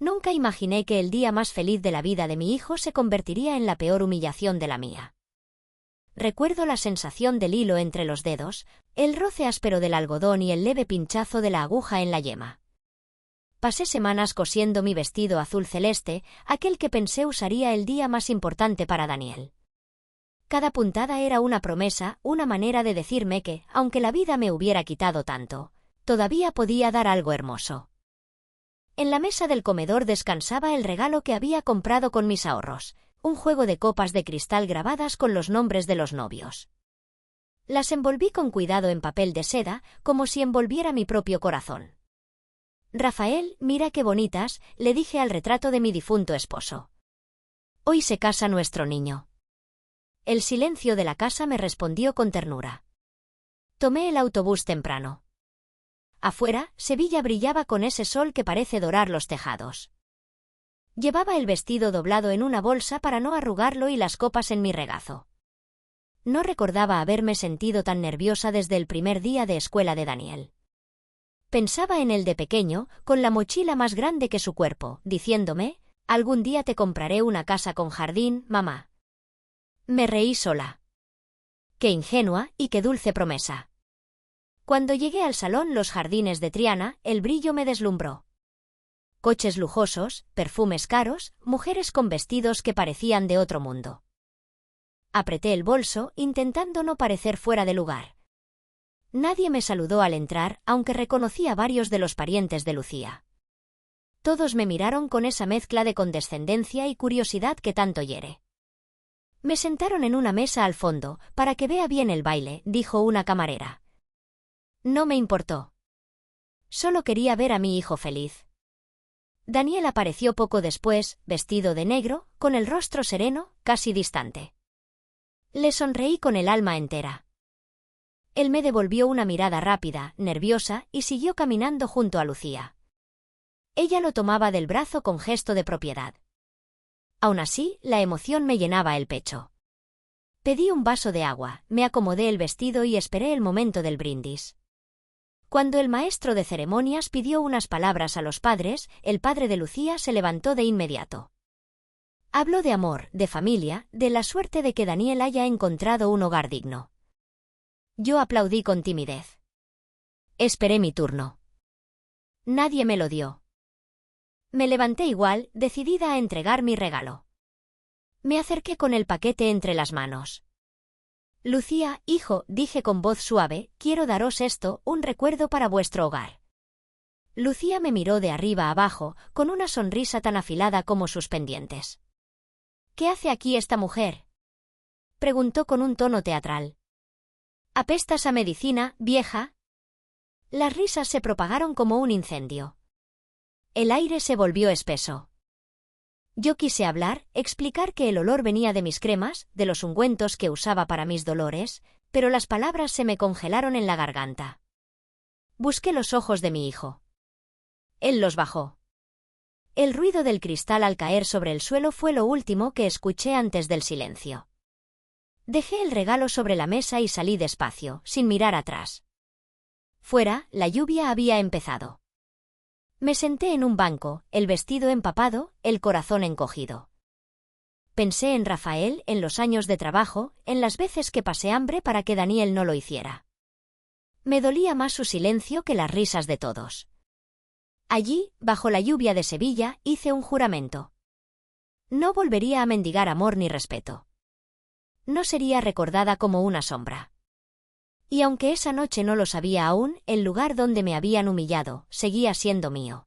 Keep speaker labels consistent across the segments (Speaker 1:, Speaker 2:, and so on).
Speaker 1: Nunca imaginé que el día más feliz de la vida de mi hijo se convertiría en la peor humillación de la mía. Recuerdo la sensación del hilo entre los dedos, el roce áspero del algodón y el leve pinchazo de la aguja en la yema. Pasé semanas cosiendo mi vestido azul celeste, aquel que pensé usaría el día más importante para Daniel. Cada puntada era una promesa, una manera de decirme que, aunque la vida me hubiera quitado tanto, todavía podía dar algo hermoso. En la mesa del comedor descansaba el regalo que había comprado con mis ahorros, un juego de copas de cristal grabadas con los nombres de los novios. Las envolví con cuidado en papel de seda, como si envolviera mi propio corazón. «Rafael, mira qué bonitas», le dije al retrato de mi difunto esposo. «Hoy se casa nuestro niño». El silencio de la casa me respondió con ternura. Tomé el autobús temprano. Afuera, Sevilla brillaba con ese sol que parece dorar los tejados. Llevaba el vestido doblado en una bolsa para no arrugarlo y las copas en mi regazo. No recordaba haberme sentido tan nerviosa desde el primer día de escuela de Daniel. Pensaba en él de pequeño, con la mochila más grande que su cuerpo, diciéndome, «Algún día te compraré una casa con jardín, mamá». Me reí sola. Qué ingenua y qué dulce promesa. Cuando llegué al salón Los Jardines de Triana, el brillo me deslumbró. Coches lujosos, perfumes caros, mujeres con vestidos que parecían de otro mundo. Apreté el bolso, intentando no parecer fuera de lugar. Nadie me saludó al entrar, aunque reconocí a varios de los parientes de Lucía. Todos me miraron con esa mezcla de condescendencia y curiosidad que tanto hiere. «Me sentaron en una mesa al fondo, para que vea bien el baile», dijo una camarera. No me importó. Solo quería ver a mi hijo feliz. Daniel apareció poco después, vestido de negro, con el rostro sereno, casi distante. Le sonreí con el alma entera. Él me devolvió una mirada rápida, nerviosa, y siguió caminando junto a Lucía. Ella lo tomaba del brazo con gesto de propiedad. Aún así, la emoción me llenaba el pecho. Pedí un vaso de agua, me acomodé el vestido y esperé el momento del brindis. Cuando el maestro de ceremonias pidió unas palabras a los padres, el padre de Lucía se levantó de inmediato. Habló de amor, de familia, de la suerte de que Daniel haya encontrado un hogar digno. Yo aplaudí con timidez. Esperé mi turno. Nadie me lo dio. Me levanté igual, decidida a entregar mi regalo. Me acerqué con el paquete entre las manos. «Lucía, hijo», dije con voz suave, «quiero daros esto, un recuerdo para vuestro hogar». Lucía me miró de arriba abajo, con una sonrisa tan afilada como sus pendientes. «¿Qué hace aquí esta mujer?», preguntó con un tono teatral. «¿Apestas a medicina, vieja?». Las risas se propagaron como un incendio. El aire se volvió espeso. Yo quise hablar, explicar que el olor venía de mis cremas, de los ungüentos que usaba para mis dolores, pero las palabras se me congelaron en la garganta. Busqué los ojos de mi hijo. Él los bajó. El ruido del cristal al caer sobre el suelo fue lo último que escuché antes del silencio. Dejé el regalo sobre la mesa y salí despacio, sin mirar atrás. Fuera, la lluvia había empezado. Me senté en un banco, el vestido empapado, el corazón encogido. Pensé en Rafael, en los años de trabajo, en las veces que pasé hambre para que Daniel no lo hiciera. Me dolía más su silencio que las risas de todos. Allí, bajo la lluvia de Sevilla, hice un juramento. No volvería a mendigar amor ni respeto. No sería recordada como una sombra. Y aunque esa noche no lo sabía aún, el lugar donde me habían humillado seguía siendo mío.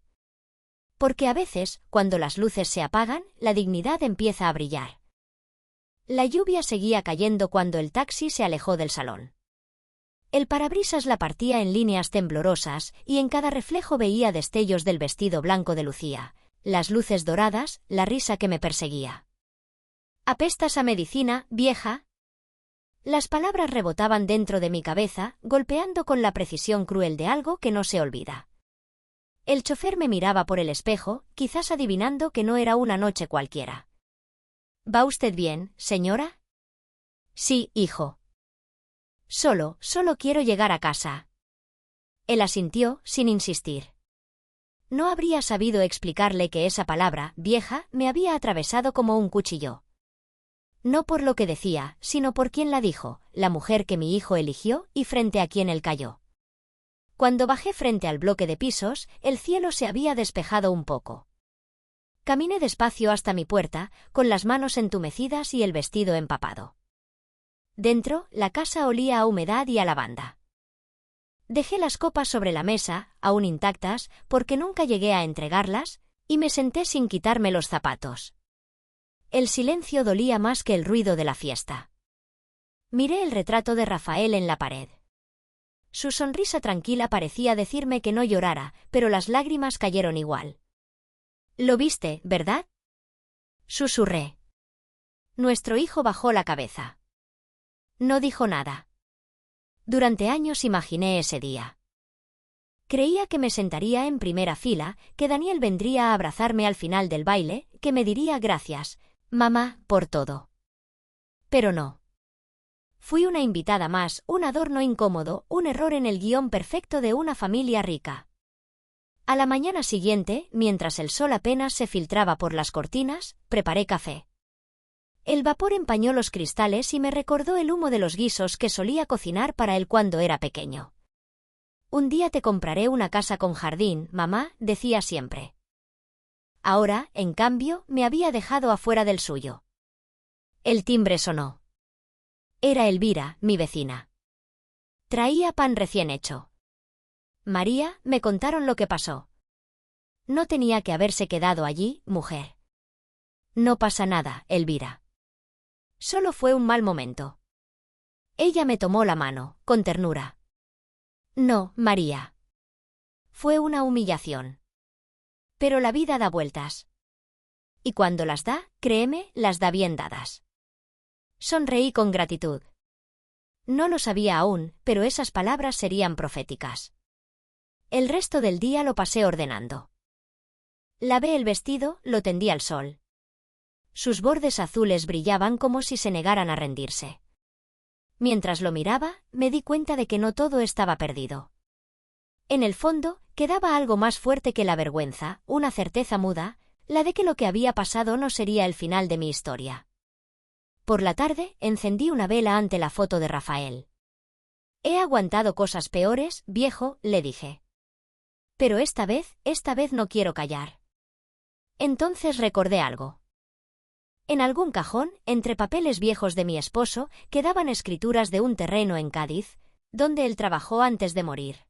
Speaker 1: Porque a veces, cuando las luces se apagan, la dignidad empieza a brillar. La lluvia seguía cayendo cuando el taxi se alejó del salón. El parabrisas la partía en líneas temblorosas, y en cada reflejo veía destellos del vestido blanco de Lucía, las luces doradas, la risa que me perseguía. «¿Apestas a medicina, vieja?». Las palabras rebotaban dentro de mi cabeza, golpeando con la precisión cruel de algo que no se olvida. El chofer me miraba por el espejo, quizás adivinando que no era una noche cualquiera. «¿Va usted bien, señora?». «Sí, hijo». Solo quiero llegar a casa». Él asintió, sin insistir. No habría sabido explicarle que esa palabra, vieja, me había atravesado como un cuchillo. No por lo que decía, sino por quien la dijo, la mujer que mi hijo eligió y frente a quien él cayó. Cuando bajé frente al bloque de pisos, el cielo se había despejado un poco. Caminé despacio hasta mi puerta, con las manos entumecidas y el vestido empapado. Dentro, la casa olía a humedad y a lavanda. Dejé las copas sobre la mesa, aún intactas, porque nunca llegué a entregarlas, y me senté sin quitarme los zapatos. El silencio dolía más que el ruido de la fiesta. Miré el retrato de Rafael en la pared. Su sonrisa tranquila parecía decirme que no llorara, pero las lágrimas cayeron igual. «¿Lo viste, verdad?», susurré. Nuestro hijo bajó la cabeza. No dijo nada. Durante años imaginé ese día. Creía que me sentaría en primera fila, que Daniel vendría a abrazarme al final del baile, que me diría gracias, mamá, por todo. Pero no. Fui una invitada más, un adorno incómodo, un error en el guión perfecto de una familia rica. A la mañana siguiente, mientras el sol apenas se filtraba por las cortinas, preparé café. El vapor empañó los cristales y me recordó el humo de los guisos que solía cocinar para él cuando era pequeño. Un día te compraré una casa con jardín, mamá, decía siempre. Ahora, en cambio, me había dejado afuera del suyo. El timbre sonó. Era Elvira, mi vecina. Traía pan recién hecho. María, me contaron lo que pasó. No tenía que haberse quedado allí, mujer. No pasa nada, Elvira. Solo fue un mal momento. Ella me tomó la mano, con ternura. No, María. Fue una humillación. Pero la vida da vueltas. Y cuando las da, créeme, las da bien dadas. Sonreí con gratitud. No lo sabía aún, pero esas palabras serían proféticas. El resto del día lo pasé ordenando. Lavé el vestido, lo tendí al sol. Sus bordes azules brillaban como si se negaran a rendirse. Mientras lo miraba, me di cuenta de que no todo estaba perdido. En el fondo, quedaba algo más fuerte que la vergüenza, una certeza muda, la de que lo que había pasado no sería el final de mi historia. Por la tarde, encendí una vela ante la foto de Rafael. He aguantado cosas peores, viejo, le dije. Pero esta vez no quiero callar. Entonces recordé algo. En algún cajón, entre papeles viejos de mi esposo, quedaban escrituras de un terreno en Cádiz, donde él trabajó antes de morir.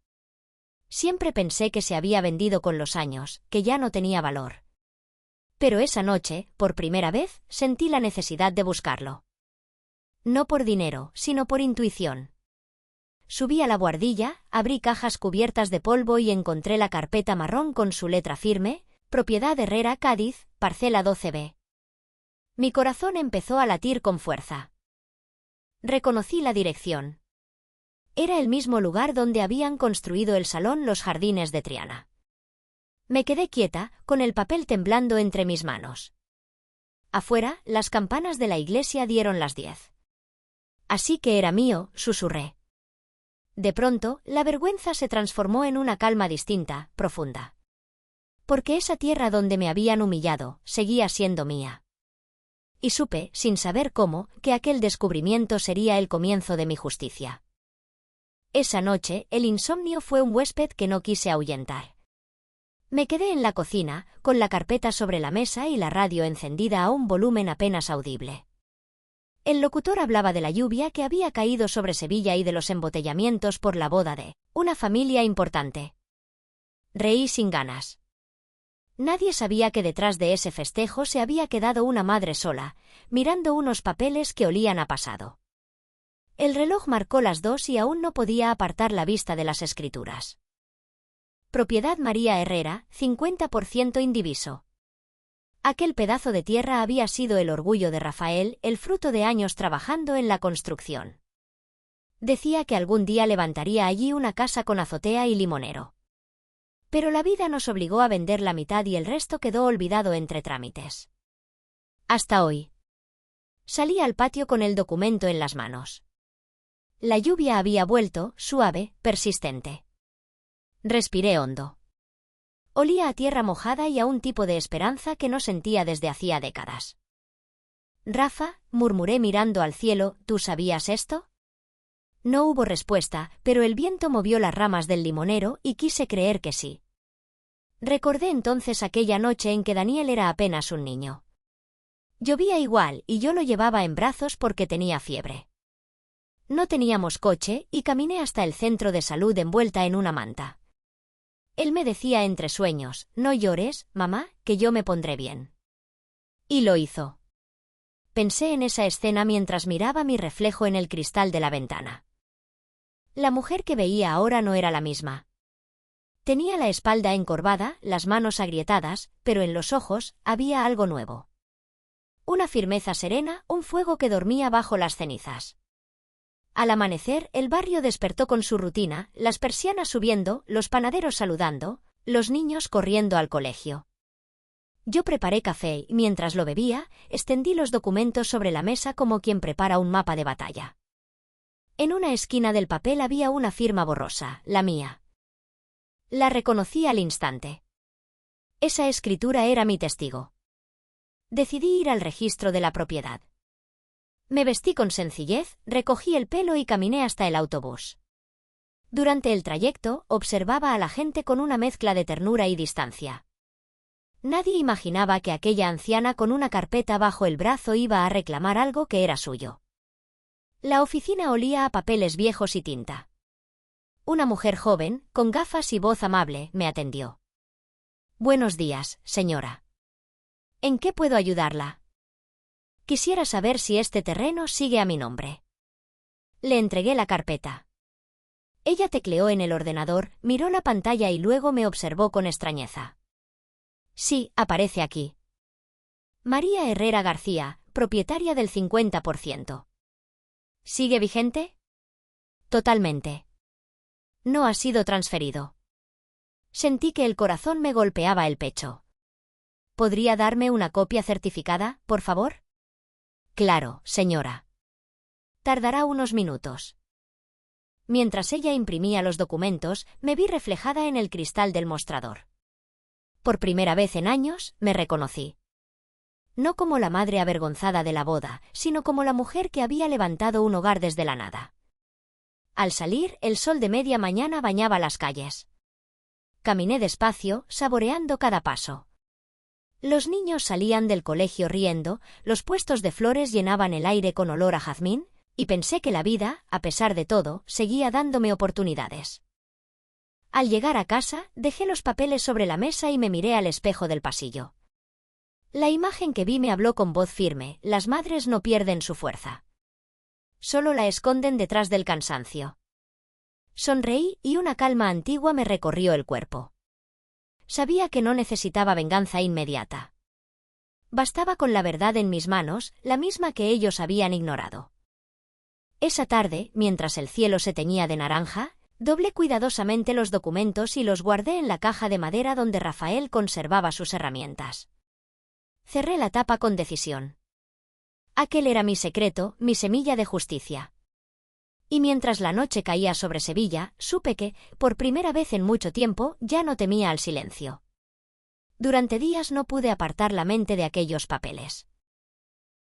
Speaker 1: Siempre pensé que se había vendido con los años, que ya no tenía valor. Pero esa noche, por primera vez, sentí la necesidad de buscarlo. No por dinero, sino por intuición. Subí a la buhardilla, abrí cajas cubiertas de polvo y encontré la carpeta marrón con su letra firme, Propiedad Herrera Cádiz, parcela 12B. Mi corazón empezó a latir con fuerza. Reconocí la dirección. Era el mismo lugar donde habían construido el salón Los Jardines de Triana. Me quedé quieta, con el papel temblando entre mis manos. Afuera, las campanas de la iglesia dieron las 10. Así que era mío, susurré. De pronto, la vergüenza se transformó en una calma distinta, profunda. Porque esa tierra donde me habían humillado, seguía siendo mía. Y supe, sin saber cómo, que aquel descubrimiento sería el comienzo de mi justicia. Esa noche, el insomnio fue un huésped que no quise ahuyentar. Me quedé en la cocina, con la carpeta sobre la mesa y la radio encendida a un volumen apenas audible. El locutor hablaba de la lluvia que había caído sobre Sevilla y de los embotellamientos por la boda de una familia importante. Reí sin ganas. Nadie sabía que detrás de ese festejo se había quedado una madre sola, mirando unos papeles que olían a pasado. El reloj marcó las 2 y aún no podía apartar la vista de las escrituras. Propiedad María Herrera, 50% indiviso. Aquel pedazo de tierra había sido el orgullo de Rafael, el fruto de años trabajando en la construcción. Decía que algún día levantaría allí una casa con azotea y limonero. Pero la vida nos obligó a vender la mitad y el resto quedó olvidado entre trámites. Hasta hoy. Salí al patio con el documento en las manos. La lluvia había vuelto, suave, persistente. Respiré hondo. Olía a tierra mojada y a un tipo de esperanza que no sentía desde hacía décadas. Rafa, murmuré mirando al cielo, ¿tú sabías esto? No hubo respuesta, pero el viento movió las ramas del limonero y quise creer que sí. Recordé entonces aquella noche en que Daniel era apenas un niño. Llovía igual y yo lo llevaba en brazos porque tenía fiebre. No teníamos coche y caminé hasta el centro de salud envuelta en una manta. Él me decía entre sueños, no llores, mamá, que yo me pondré bien. Y lo hizo. Pensé en esa escena mientras miraba mi reflejo en el cristal de la ventana. La mujer que veía ahora no era la misma. Tenía la espalda encorvada, las manos agrietadas, pero en los ojos había algo nuevo. Una firmeza serena, un fuego que dormía bajo las cenizas. Al amanecer, el barrio despertó con su rutina, las persianas subiendo, los panaderos saludando, los niños corriendo al colegio. Yo preparé café y, mientras lo bebía, extendí los documentos sobre la mesa como quien prepara un mapa de batalla. En una esquina del papel había una firma borrosa, la mía. La reconocí al instante. Esa escritura era mi testigo. Decidí ir al registro de la propiedad. Me vestí con sencillez, recogí el pelo y caminé hasta el autobús. Durante el trayecto, observaba a la gente con una mezcla de ternura y distancia. Nadie imaginaba que aquella anciana con una carpeta bajo el brazo iba a reclamar algo que era suyo. La oficina olía a papeles viejos y tinta. Una mujer joven, con gafas y voz amable, me atendió. Buenos días, señora. ¿En qué puedo ayudarla? Quisiera saber si este terreno sigue a mi nombre. Le entregué la carpeta. Ella tecleó en el ordenador, miró la pantalla y luego me observó con extrañeza. Sí, aparece aquí. María Herrera García, propietaria del 50%. ¿Sigue vigente? Totalmente. No ha sido transferido. Sentí que el corazón me golpeaba el pecho. ¿Podría darme una copia certificada, por favor? Claro, señora. Tardará unos minutos. Mientras ella imprimía los documentos, me vi reflejada en el cristal del mostrador. Por primera vez en años, me reconocí. No como la madre avergonzada de la boda, sino como la mujer que había levantado un hogar desde la nada. Al salir, el sol de media mañana bañaba las calles. Caminé despacio, saboreando cada paso. Los niños salían del colegio riendo, los puestos de flores llenaban el aire con olor a jazmín, y pensé que la vida, a pesar de todo, seguía dándome oportunidades. Al llegar a casa, dejé los papeles sobre la mesa y me miré al espejo del pasillo. La imagen que vi me habló con voz firme, las madres no pierden su fuerza. Solo la esconden detrás del cansancio. Sonreí y una calma antigua me recorrió el cuerpo. Sabía que no necesitaba venganza inmediata. Bastaba con la verdad en mis manos, la misma que ellos habían ignorado. Esa tarde, mientras el cielo se teñía de naranja, doblé cuidadosamente los documentos y los guardé en la caja de madera donde Rafael conservaba sus herramientas. Cerré la tapa con decisión. Aquel era mi secreto, mi semilla de justicia. Y mientras la noche caía sobre Sevilla, supe que, por primera vez en mucho tiempo, ya no temía al silencio. Durante días no pude apartar la mente de aquellos papeles.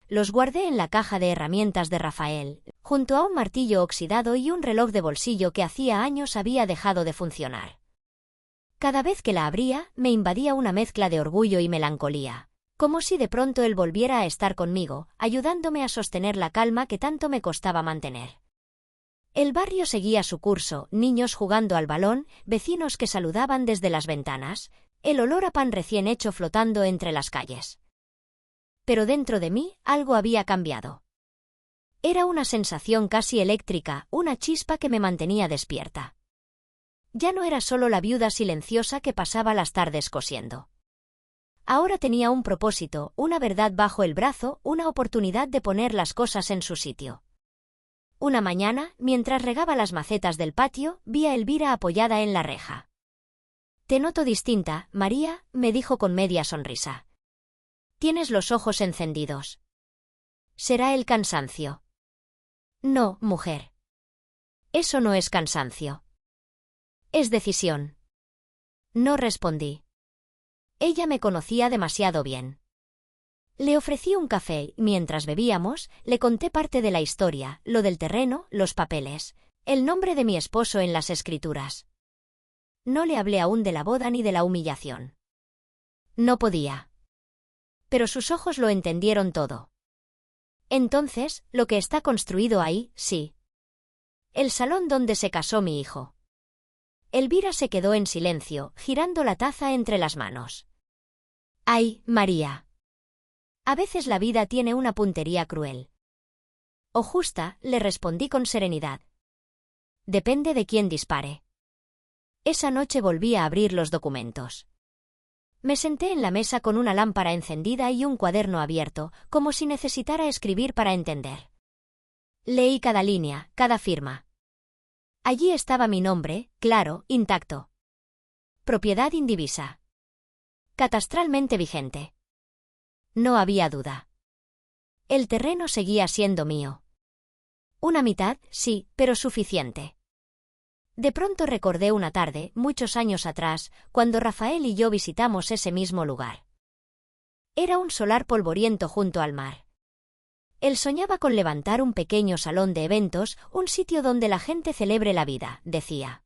Speaker 1: Los guardé en la caja de herramientas de Rafael, junto a un martillo oxidado y un reloj de bolsillo que hacía años había dejado de funcionar. Cada vez que la abría, me invadía una mezcla de orgullo y melancolía, como si de pronto él volviera a estar conmigo, ayudándome a sostener la calma que tanto me costaba mantener. El barrio seguía su curso, niños jugando al balón, vecinos que saludaban desde las ventanas, el olor a pan recién hecho flotando entre las calles. Pero dentro de mí algo había cambiado. Era una sensación casi eléctrica, una chispa que me mantenía despierta. Ya no era solo la viuda silenciosa que pasaba las tardes cosiendo. Ahora tenía un propósito, una verdad bajo el brazo, una oportunidad de poner las cosas en su sitio. Una mañana, mientras regaba las macetas del patio, vi a Elvira apoyada en la reja. «Te noto distinta, María», me dijo con media sonrisa. «Tienes los ojos encendidos». «¿Será el cansancio?» «No, mujer. Eso no es cansancio. Es decisión». No respondí. Ella me conocía demasiado bien. Le ofrecí un café y mientras bebíamos, le conté parte de la historia, lo del terreno, los papeles, el nombre de mi esposo en las escrituras. No le hablé aún de la boda ni de la humillación. No podía. Pero sus ojos lo entendieron todo. Entonces, lo que está construido ahí, sí. El salón donde se casó mi hijo. Elvira se quedó en silencio, girando la taza entre las manos. ¡Ay, María! A veces la vida tiene una puntería cruel. O justa, le respondí con serenidad. Depende de quién dispare. Esa noche volví a abrir los documentos. Me senté en la mesa con una lámpara encendida y un cuaderno abierto, como si necesitara escribir para entender. Leí cada línea, cada firma. Allí estaba mi nombre, claro, intacto. Propiedad indivisa. Catastralmente vigente. No había duda. El terreno seguía siendo mío. Una mitad, sí, pero suficiente. De pronto recordé una tarde, muchos años atrás, cuando Rafael y yo visitamos ese mismo lugar. Era un solar polvoriento junto al mar. Él soñaba con levantar un pequeño salón de eventos, un sitio donde la gente celebre la vida, decía.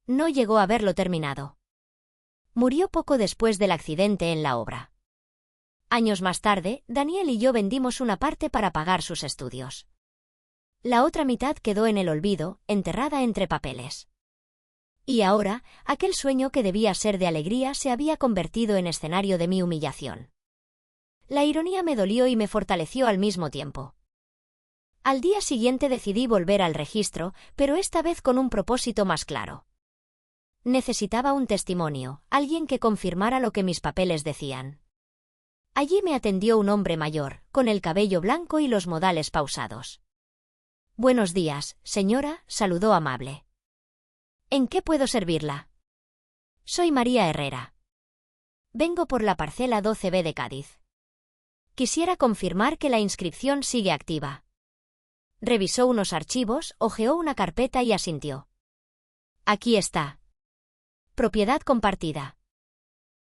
Speaker 1: No llegó a verlo terminado. Murió poco después del accidente en la obra. Años más tarde, Daniel y yo vendimos una parte para pagar sus estudios. La otra mitad quedó en el olvido, enterrada entre papeles. Y ahora, aquel sueño que debía ser de alegría se había convertido en escenario de mi humillación. La ironía me dolió y me fortaleció al mismo tiempo. Al día siguiente decidí volver al registro, pero esta vez con un propósito más claro. Necesitaba un testimonio, alguien que confirmara lo que mis papeles decían. Allí me atendió un hombre mayor, con el cabello blanco y los modales pausados. «Buenos días, señora», saludó amable. «¿En qué puedo servirla?» «Soy María Herrera. Vengo por la parcela 12B de Cádiz. Quisiera confirmar que la inscripción sigue activa». Revisó unos archivos, hojeó una carpeta y asintió. «Aquí está. Propiedad compartida.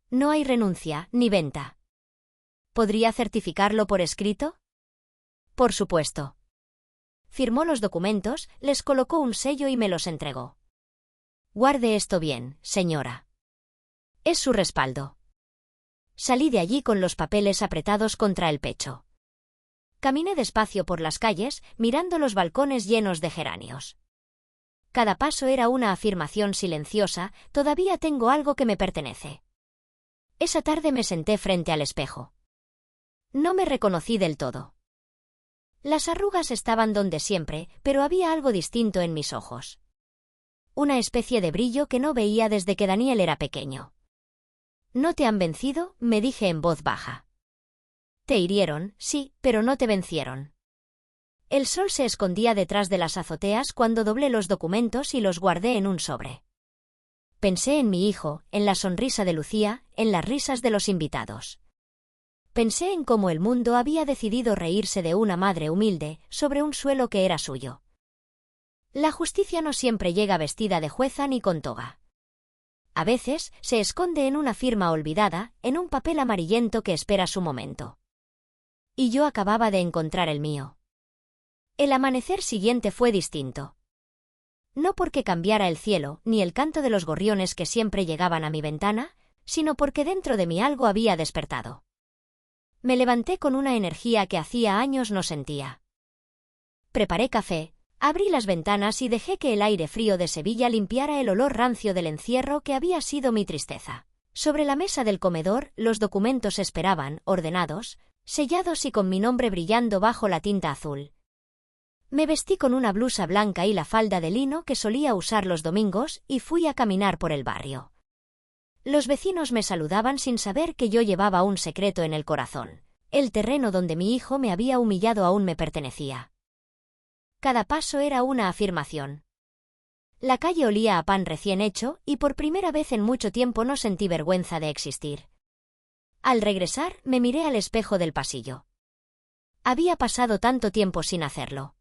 Speaker 1: No hay renuncia, ni venta. ¿Podría certificarlo por escrito?» «Por supuesto». Firmó los documentos, les colocó un sello y me los entregó. «Guarde esto bien, señora. Es su respaldo». Salí de allí con los papeles apretados contra el pecho. Caminé despacio por las calles, mirando los balcones llenos de geranios. Cada paso era una afirmación silenciosa, todavía tengo algo que me pertenece. Esa tarde me senté frente al espejo. No me reconocí del todo. Las arrugas estaban donde siempre, pero había algo distinto en mis ojos. Una especie de brillo que no veía desde que Daniel era pequeño. «¿No te han vencido?», me dije en voz baja. «Te hirieron, sí, pero no te vencieron». El sol se escondía detrás de las azoteas cuando doblé los documentos y los guardé en un sobre. Pensé en mi hijo, en la sonrisa de Lucía, en las risas de los invitados. Pensé en cómo el mundo había decidido reírse de una madre humilde, sobre un suelo que era suyo. La justicia no siempre llega vestida de jueza ni con toga. A veces, se esconde en una firma olvidada, en un papel amarillento que espera su momento. Y yo acababa de encontrar el mío. El amanecer siguiente fue distinto. No porque cambiara el cielo, ni el canto de los gorriones que siempre llegaban a mi ventana, sino porque dentro de mí algo había despertado. Me levanté con una energía que hacía años no sentía. Preparé café, abrí las ventanas y dejé que el aire frío de Sevilla limpiara el olor rancio del encierro que había sido mi tristeza. Sobre la mesa del comedor, los documentos esperaban, ordenados, sellados y con mi nombre brillando bajo la tinta azul. Me vestí con una blusa blanca y la falda de lino que solía usar los domingos y fui a caminar por el barrio. Los vecinos me saludaban sin saber que yo llevaba un secreto en el corazón. El terreno donde mi hijo me había humillado aún me pertenecía. Cada paso era una afirmación. La calle olía a pan recién hecho y por primera vez en mucho tiempo no sentí vergüenza de existir. Al regresar, me miré al espejo del pasillo. Había pasado tanto tiempo sin hacerlo.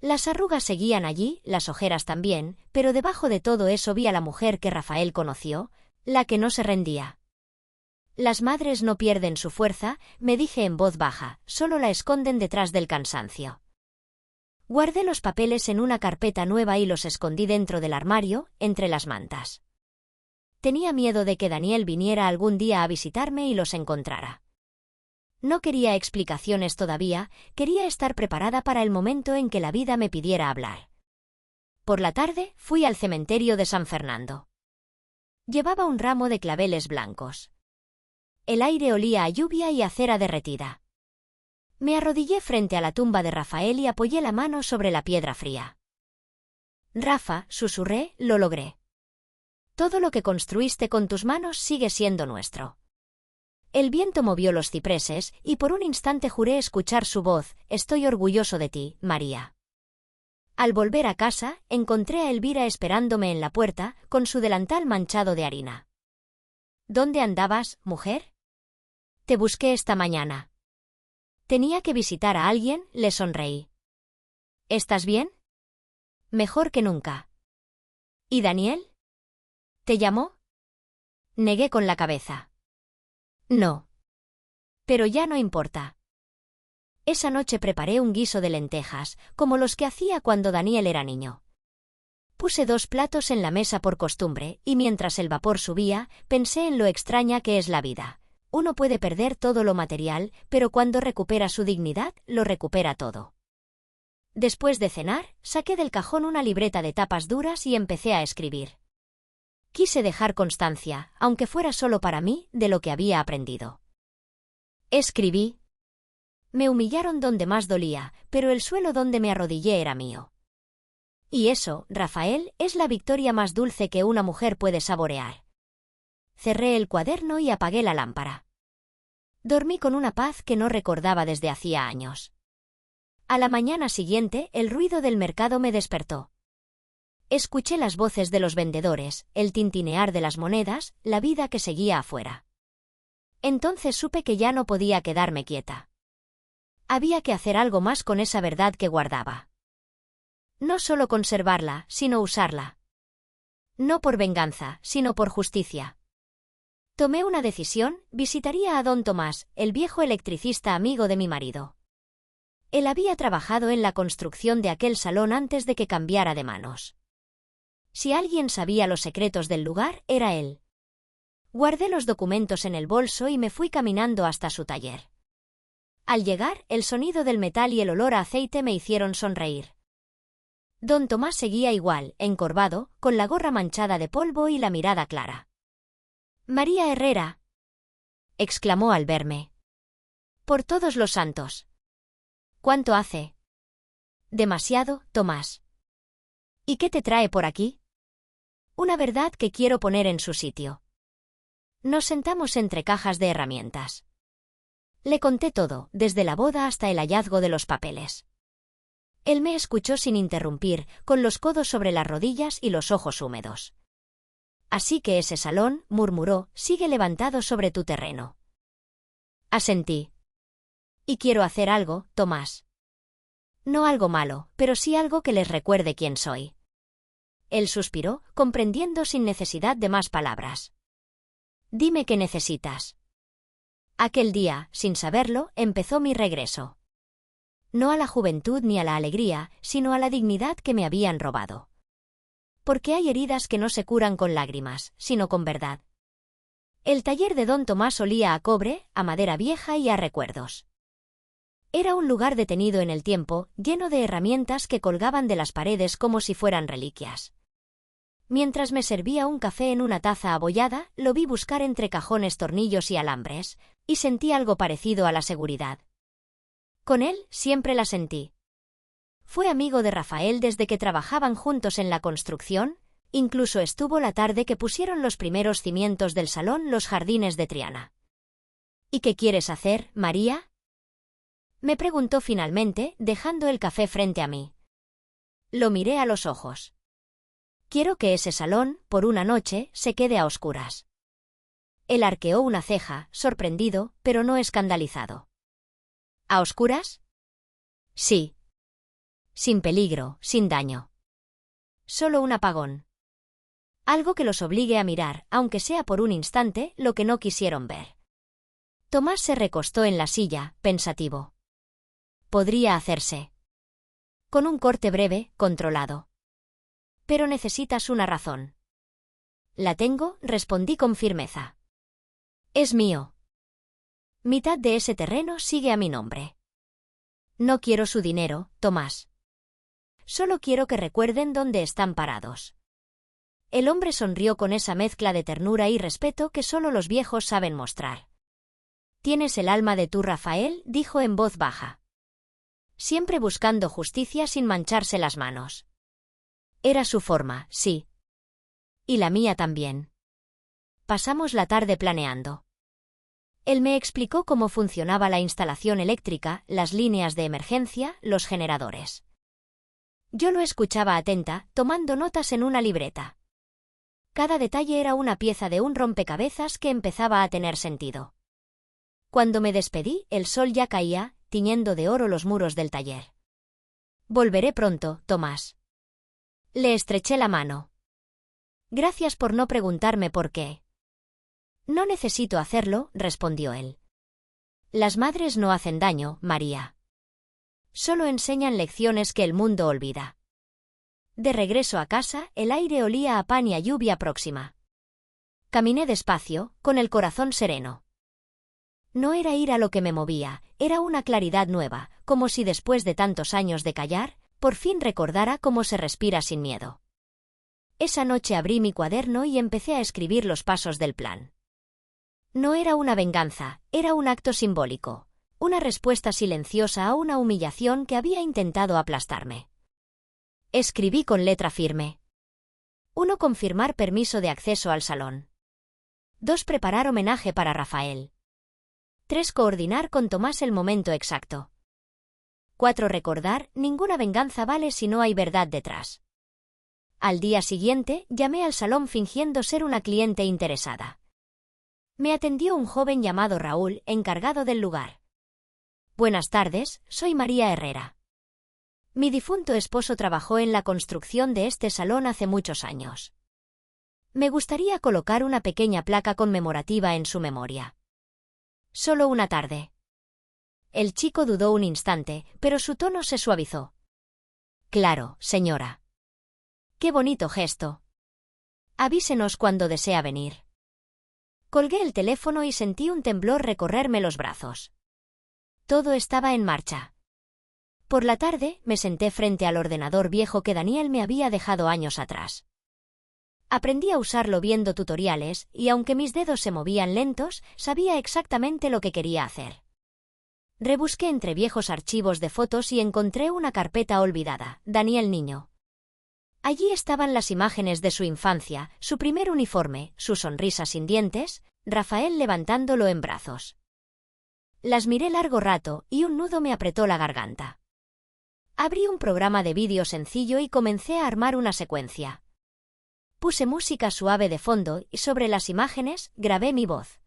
Speaker 1: Las arrugas seguían allí, las ojeras también, pero debajo de todo eso vi a la mujer que Rafael conoció, la que no se rendía. Las madres no pierden su fuerza, me dije en voz baja, solo la esconden detrás del cansancio. Guardé los papeles en una carpeta nueva y los escondí dentro del armario, entre las mantas. Tenía miedo de que Daniel viniera algún día a visitarme y los encontrara. No quería explicaciones todavía, quería estar preparada para el momento en que la vida me pidiera hablar. Por la tarde, fui al cementerio de San Fernando. Llevaba un ramo de claveles blancos. El aire olía a lluvia y a cera derretida. Me arrodillé frente a la tumba de Rafael y apoyé la mano sobre la piedra fría. Rafa, susurré, lo logré. Todo lo que construiste con tus manos sigue siendo nuestro. El viento movió los cipreses, y por un instante juré escuchar su voz, estoy orgulloso de ti, María. Al volver a casa, encontré a Elvira esperándome en la puerta, con su delantal manchado de harina. ¿Dónde andabas, mujer? Te busqué esta mañana. Tenía que visitar a alguien, le sonreí. ¿Estás bien? Mejor que nunca. ¿Y Daniel? ¿Te llamó? Negué con la cabeza. No. Pero ya no importa. Esa noche preparé un guiso de lentejas, como los que hacía cuando Daniel era niño. Puse 2 platos en la mesa por costumbre, y mientras el vapor subía, pensé en lo extraña que es la vida. Uno puede perder todo lo material, pero cuando recupera su dignidad, lo recupera todo. Después de cenar, saqué del cajón una libreta de tapas duras y empecé a escribir. Quise dejar constancia, aunque fuera solo para mí, de lo que había aprendido. Escribí. Me humillaron donde más dolía, pero el suelo donde me arrodillé era mío. Y eso, Rafael, es la victoria más dulce que una mujer puede saborear. Cerré el cuaderno y apagué la lámpara. Dormí con una paz que no recordaba desde hacía años. A la mañana siguiente, el ruido del mercado me despertó. Escuché las voces de los vendedores, el tintinear de las monedas, la vida que seguía afuera. Entonces supe que ya no podía quedarme quieta. Había que hacer algo más con esa verdad que guardaba. No solo conservarla, sino usarla. No por venganza, sino por justicia. Tomé una decisión, visitaría a don Tomás, el viejo electricista amigo de mi marido. Él había trabajado en la construcción de aquel salón antes de que cambiara de manos. Si alguien sabía los secretos del lugar, era él. Guardé los documentos en el bolso y me fui caminando hasta su taller. Al llegar, el sonido del metal y el olor a aceite me hicieron sonreír. Don Tomás seguía igual, encorvado, con la gorra manchada de polvo y la mirada clara. «María Herrera», exclamó al verme. «Por todos los santos». «¿Cuánto hace?» «Demasiado, Tomás». «¿Y qué te trae por aquí?» «Una verdad que quiero poner en su sitio». Nos sentamos entre cajas de herramientas. Le conté todo, desde la boda hasta el hallazgo de los papeles. Él me escuchó sin interrumpir, con los codos sobre las rodillas y los ojos húmedos. «Así que ese salón», murmuró, «sigue levantado sobre tu terreno». Asentí. «Y quiero hacer algo, Tomás. No algo malo, pero sí algo que les recuerde quién soy». Él suspiró, comprendiendo sin necesidad de más palabras. «Dime qué necesitas». Aquel día, sin saberlo, empezó mi regreso. No a la juventud ni a la alegría, sino a la dignidad que me habían robado. Porque hay heridas que no se curan con lágrimas, sino con verdad. El taller de don Tomás olía a cobre, a madera vieja y a recuerdos. Era un lugar detenido en el tiempo, lleno de herramientas que colgaban de las paredes como si fueran reliquias. Mientras me servía un café en una taza abollada, lo vi buscar entre cajones tornillos y alambres, y sentí algo parecido a la seguridad. Con él siempre la sentí. Fue amigo de Rafael desde que trabajaban juntos en la construcción, incluso estuvo la tarde que pusieron los primeros cimientos del salón Los Jardines de Triana. «¿Y qué quieres hacer, María?», me preguntó finalmente, dejando el café frente a mí. Lo miré a los ojos. «Quiero que ese salón, por una noche, se quede a oscuras». Él arqueó una ceja, sorprendido, pero no escandalizado. «¿A oscuras?» «Sí. Sin peligro, sin daño. Solo un apagón. Algo que los obligue a mirar, aunque sea por un instante, lo que no quisieron ver». Tomás se recostó en la silla, pensativo. Podría hacerse. Con un corte breve, controlado. Pero necesitas una razón. La tengo, respondí con firmeza. Es mío. Mitad de ese terreno sigue a mi nombre. No quiero su dinero, Tomás. Solo quiero que recuerden dónde están parados. El hombre sonrió con esa mezcla de ternura y respeto que solo los viejos saben mostrar. Tienes el alma de tu Rafael, dijo en voz baja. Siempre buscando justicia sin mancharse las manos. Era su forma, sí. Y la mía también. Pasamos la tarde planeando. Él me explicó cómo funcionaba la instalación eléctrica, las líneas de emergencia, los generadores. Yo lo escuchaba atenta, tomando notas en una libreta. Cada detalle era una pieza de un rompecabezas que empezaba a tener sentido. Cuando me despedí, el sol ya caía, tiñendo de oro los muros del taller. Volveré pronto, Tomás. Le estreché la mano. Gracias por no preguntarme por qué. No necesito hacerlo, respondió él. Las madres no hacen daño, María. Solo enseñan lecciones que el mundo olvida. De regreso a casa, el aire olía a pan y a lluvia próxima. Caminé despacio, con el corazón sereno. No era ira lo que me movía, era una claridad nueva, como si después de tantos años de callar, por fin recordara cómo se respira sin miedo. Esa noche abrí mi cuaderno y empecé a escribir los pasos del plan. No era una venganza, era un acto simbólico, una respuesta silenciosa a una humillación que había intentado aplastarme. Escribí con letra firme. 1. Confirmar permiso de acceso al salón. 2. Preparar homenaje para Rafael. 3. Coordinar con Tomás el momento exacto. 4. Recordar, ninguna venganza vale si no hay verdad detrás. Al día siguiente, llamé al salón fingiendo ser una cliente interesada. Me atendió un joven llamado Raúl, encargado del lugar. Buenas tardes, soy María Herrera. Mi difunto esposo trabajó en la construcción de este salón hace muchos años. Me gustaría colocar una pequeña placa conmemorativa en su memoria. Solo una tarde. El chico dudó un instante, pero su tono se suavizó. Claro, señora. Qué bonito gesto. Avísenos cuando desea venir. Colgué el teléfono y sentí un temblor recorrerme los brazos. Todo estaba en marcha. Por la tarde, me senté frente al ordenador viejo que Daniel me había dejado años atrás. Aprendí a usarlo viendo tutoriales, y aunque mis dedos se movían lentos, sabía exactamente lo que quería hacer. Rebusqué entre viejos archivos de fotos y encontré una carpeta olvidada, Daniel niño. Allí estaban las imágenes de su infancia, su primer uniforme, su sonrisa sin dientes, Rafael levantándolo en brazos. Las miré largo rato, y un nudo me apretó la garganta. Abrí un programa de vídeo sencillo y comencé a armar una secuencia. Puse música suave de fondo y sobre las imágenes grabé mi voz.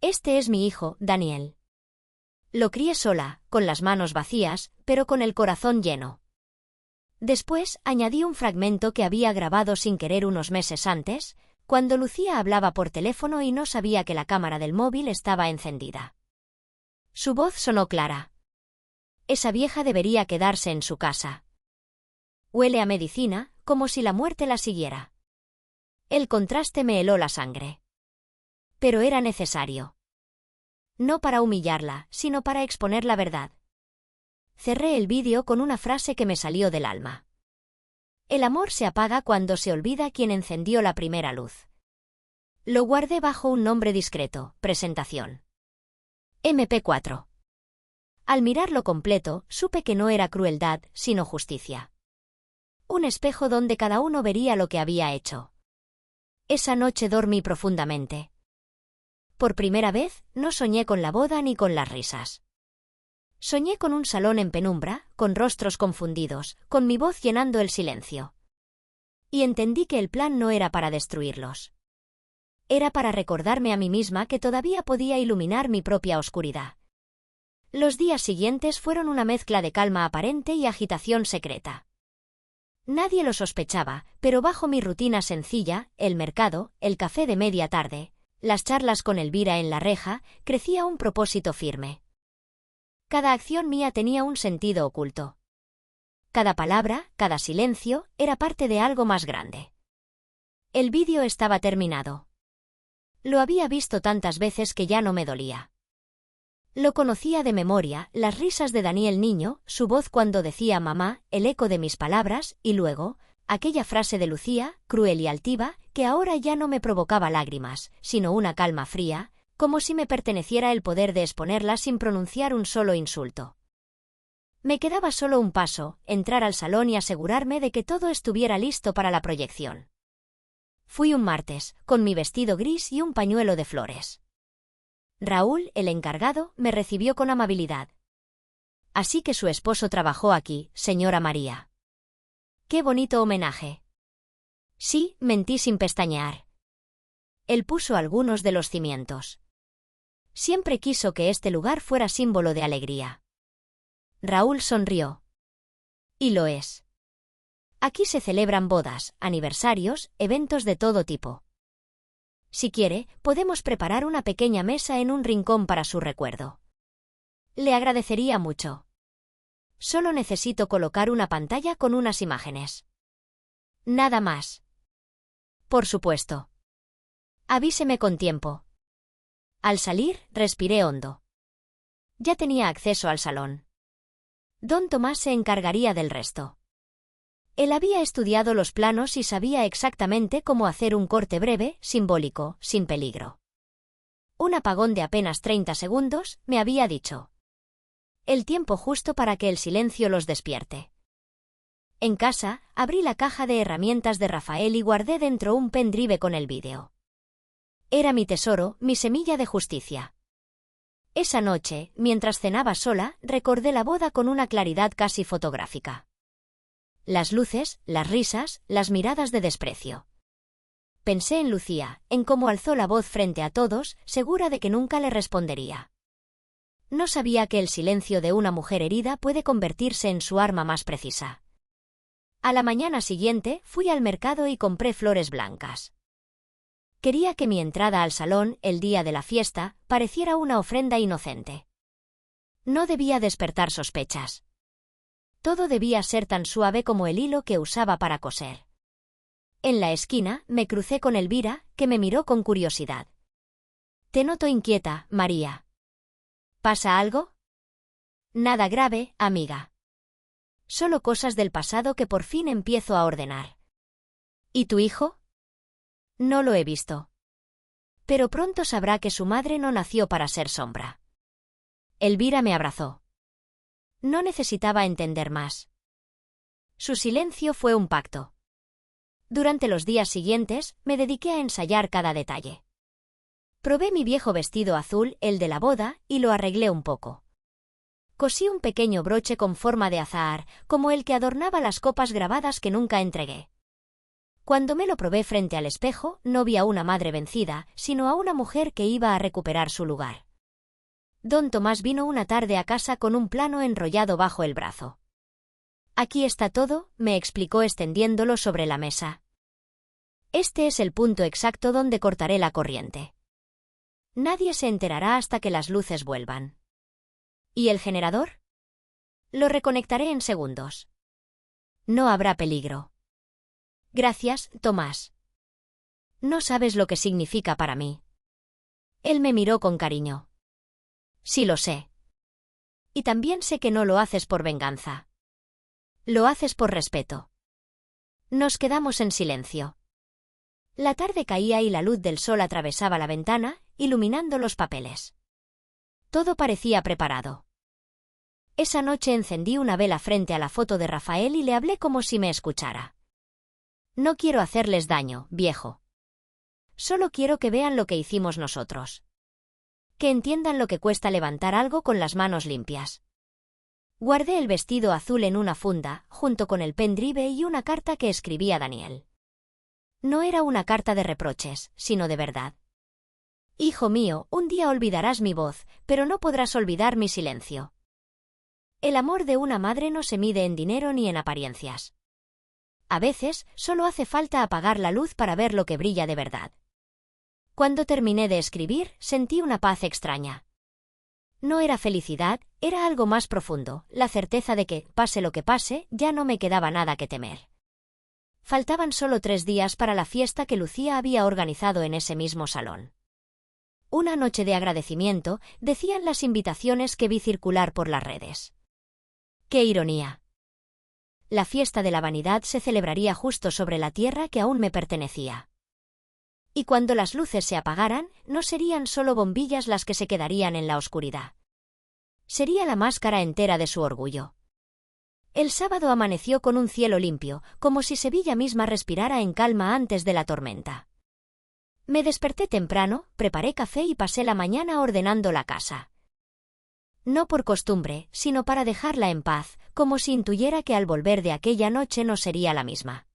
Speaker 1: Este es mi hijo, Daniel. Lo crié sola, con las manos vacías, pero con el corazón lleno. Después añadí un fragmento que había grabado sin querer unos meses antes, cuando Lucía hablaba por teléfono y no sabía que la cámara del móvil estaba encendida. Su voz sonó clara. Esa vieja debería quedarse en su casa. Huele a medicina, como si la muerte la siguiera. El contraste me heló la sangre. Pero era necesario. No para humillarla, sino para exponer la verdad. Cerré el vídeo con una frase que me salió del alma. El amor se apaga cuando se olvida quién encendió la primera luz. Lo guardé bajo un nombre discreto, presentación. MP4. Al mirarlo completo, supe que no era crueldad, sino justicia. Un espejo donde cada uno vería lo que había hecho. Esa noche dormí profundamente. Por primera vez, no soñé con la boda ni con las risas. Soñé con un salón en penumbra, con rostros confundidos, con mi voz llenando el silencio. Y entendí que el plan no era para destruirlos. Era para recordarme a mí misma que todavía podía iluminar mi propia oscuridad. Los días siguientes fueron una mezcla de calma aparente y agitación secreta. Nadie lo sospechaba, pero bajo mi rutina sencilla, el mercado, el café de media tarde, las charlas con Elvira en la reja, crecía un propósito firme. Cada acción mía tenía un sentido oculto. Cada palabra, cada silencio, era parte de algo más grande. El vídeo estaba terminado. Lo había visto tantas veces que ya no me dolía. Lo conocía de memoria, las risas de Daniel niño, su voz cuando decía mamá, el eco de mis palabras, y luego, aquella frase de Lucía, cruel y altiva, que ahora ya no me provocaba lágrimas, sino una calma fría, como si me perteneciera el poder de exponerla sin pronunciar un solo insulto. Me quedaba solo un paso, entrar al salón y asegurarme de que todo estuviera listo para la proyección. Fui un martes, con mi vestido gris y un pañuelo de flores. Raúl, el encargado, me recibió con amabilidad. Así que su esposo trabajó aquí, señora María. ¡Qué bonito homenaje! Sí, mentí sin pestañear. Él puso algunos de los cimientos. Siempre quiso que este lugar fuera símbolo de alegría. Raúl sonrió. Y lo es. Aquí se celebran bodas, aniversarios, eventos de todo tipo. Si quiere, podemos preparar una pequeña mesa en un rincón para su recuerdo. Le agradecería mucho. Solo necesito colocar una pantalla con unas imágenes. Nada más. Por supuesto. Avíseme con tiempo. Al salir, respiré hondo. Ya tenía acceso al salón. Don Tomás se encargaría del resto. Él había estudiado los planos y sabía exactamente cómo hacer un corte breve, simbólico, sin peligro. Un apagón de apenas 30 segundos, me había dicho. El tiempo justo para que el silencio los despierte. En casa, abrí la caja de herramientas de Rafael y guardé dentro un pendrive con el vídeo. Era mi tesoro, mi semilla de justicia. Esa noche, mientras cenaba sola, recordé la boda con una claridad casi fotográfica. Las luces, las risas, las miradas de desprecio. Pensé en Lucía, en cómo alzó la voz frente a todos, segura de que nunca le respondería. No sabía que el silencio de una mujer herida puede convertirse en su arma más precisa. A la mañana siguiente, fui al mercado y compré flores blancas. Quería que mi entrada al salón, el día de la fiesta, pareciera una ofrenda inocente. No debía despertar sospechas. Todo debía ser tan suave como el hilo que usaba para coser. En la esquina, me crucé con Elvira, que me miró con curiosidad. «Te noto inquieta, María. ¿Pasa algo?» «Nada grave, amiga. Solo cosas del pasado que por fin empiezo a ordenar». «¿Y tu hijo?» «No lo he visto. Pero pronto sabrá que su madre no nació para ser sombra». Elvira me abrazó. No necesitaba entender más. Su silencio fue un pacto. Durante los días siguientes, me dediqué a ensayar cada detalle. Probé mi viejo vestido azul, el de la boda, y lo arreglé un poco. Cosí un pequeño broche con forma de azahar, como el que adornaba las copas grabadas que nunca entregué. Cuando me lo probé frente al espejo, no vi a una madre vencida, sino a una mujer que iba a recuperar su lugar. Don Tomás vino una tarde a casa con un plano enrollado bajo el brazo. «Aquí está todo», me explicó extendiéndolo sobre la mesa. «Este es el punto exacto donde cortaré la corriente. Nadie se enterará hasta que las luces vuelvan». «¿Y el generador?» «Lo reconectaré en segundos. No habrá peligro». «Gracias, Tomás. No sabes lo que significa para mí». Él me miró con cariño. «Sí lo sé. Y también sé que no lo haces por venganza. Lo haces por respeto». Nos quedamos en silencio. La tarde caía y la luz del sol atravesaba la ventana, iluminando los papeles. Todo parecía preparado. Esa noche encendí una vela frente a la foto de Rafael y le hablé como si me escuchara. «No quiero hacerles daño, viejo. Solo quiero que vean lo que hicimos nosotros. Que entiendan lo que cuesta levantar algo con las manos limpias». Guardé el vestido azul en una funda, junto con el pendrive y una carta que escribí a Daniel. No era una carta de reproches, sino de verdad. «Hijo mío, un día olvidarás mi voz, pero no podrás olvidar mi silencio. El amor de una madre no se mide en dinero ni en apariencias. A veces, solo hace falta apagar la luz para ver lo que brilla de verdad. Cuando terminé de escribir, sentí una paz extraña. No era felicidad, era algo más profundo, la certeza de que, pase lo que pase, ya no me quedaba nada que temer. Faltaban solo 3 días para la fiesta que Lucía había organizado en ese mismo salón. Una noche de agradecimiento, decían las invitaciones que vi circular por las redes. ¡Qué ironía! La fiesta de la vanidad se celebraría justo sobre la tierra que aún me pertenecía. Y cuando las luces se apagaran, no serían solo bombillas las que se quedarían en la oscuridad. Sería la máscara entera de su orgullo. El sábado amaneció con un cielo limpio, como si Sevilla misma respirara en calma antes de la tormenta. Me desperté temprano, preparé café y pasé la mañana ordenando la casa. No por costumbre, sino para dejarla en paz, como si intuyera que al volver de aquella noche no sería la misma.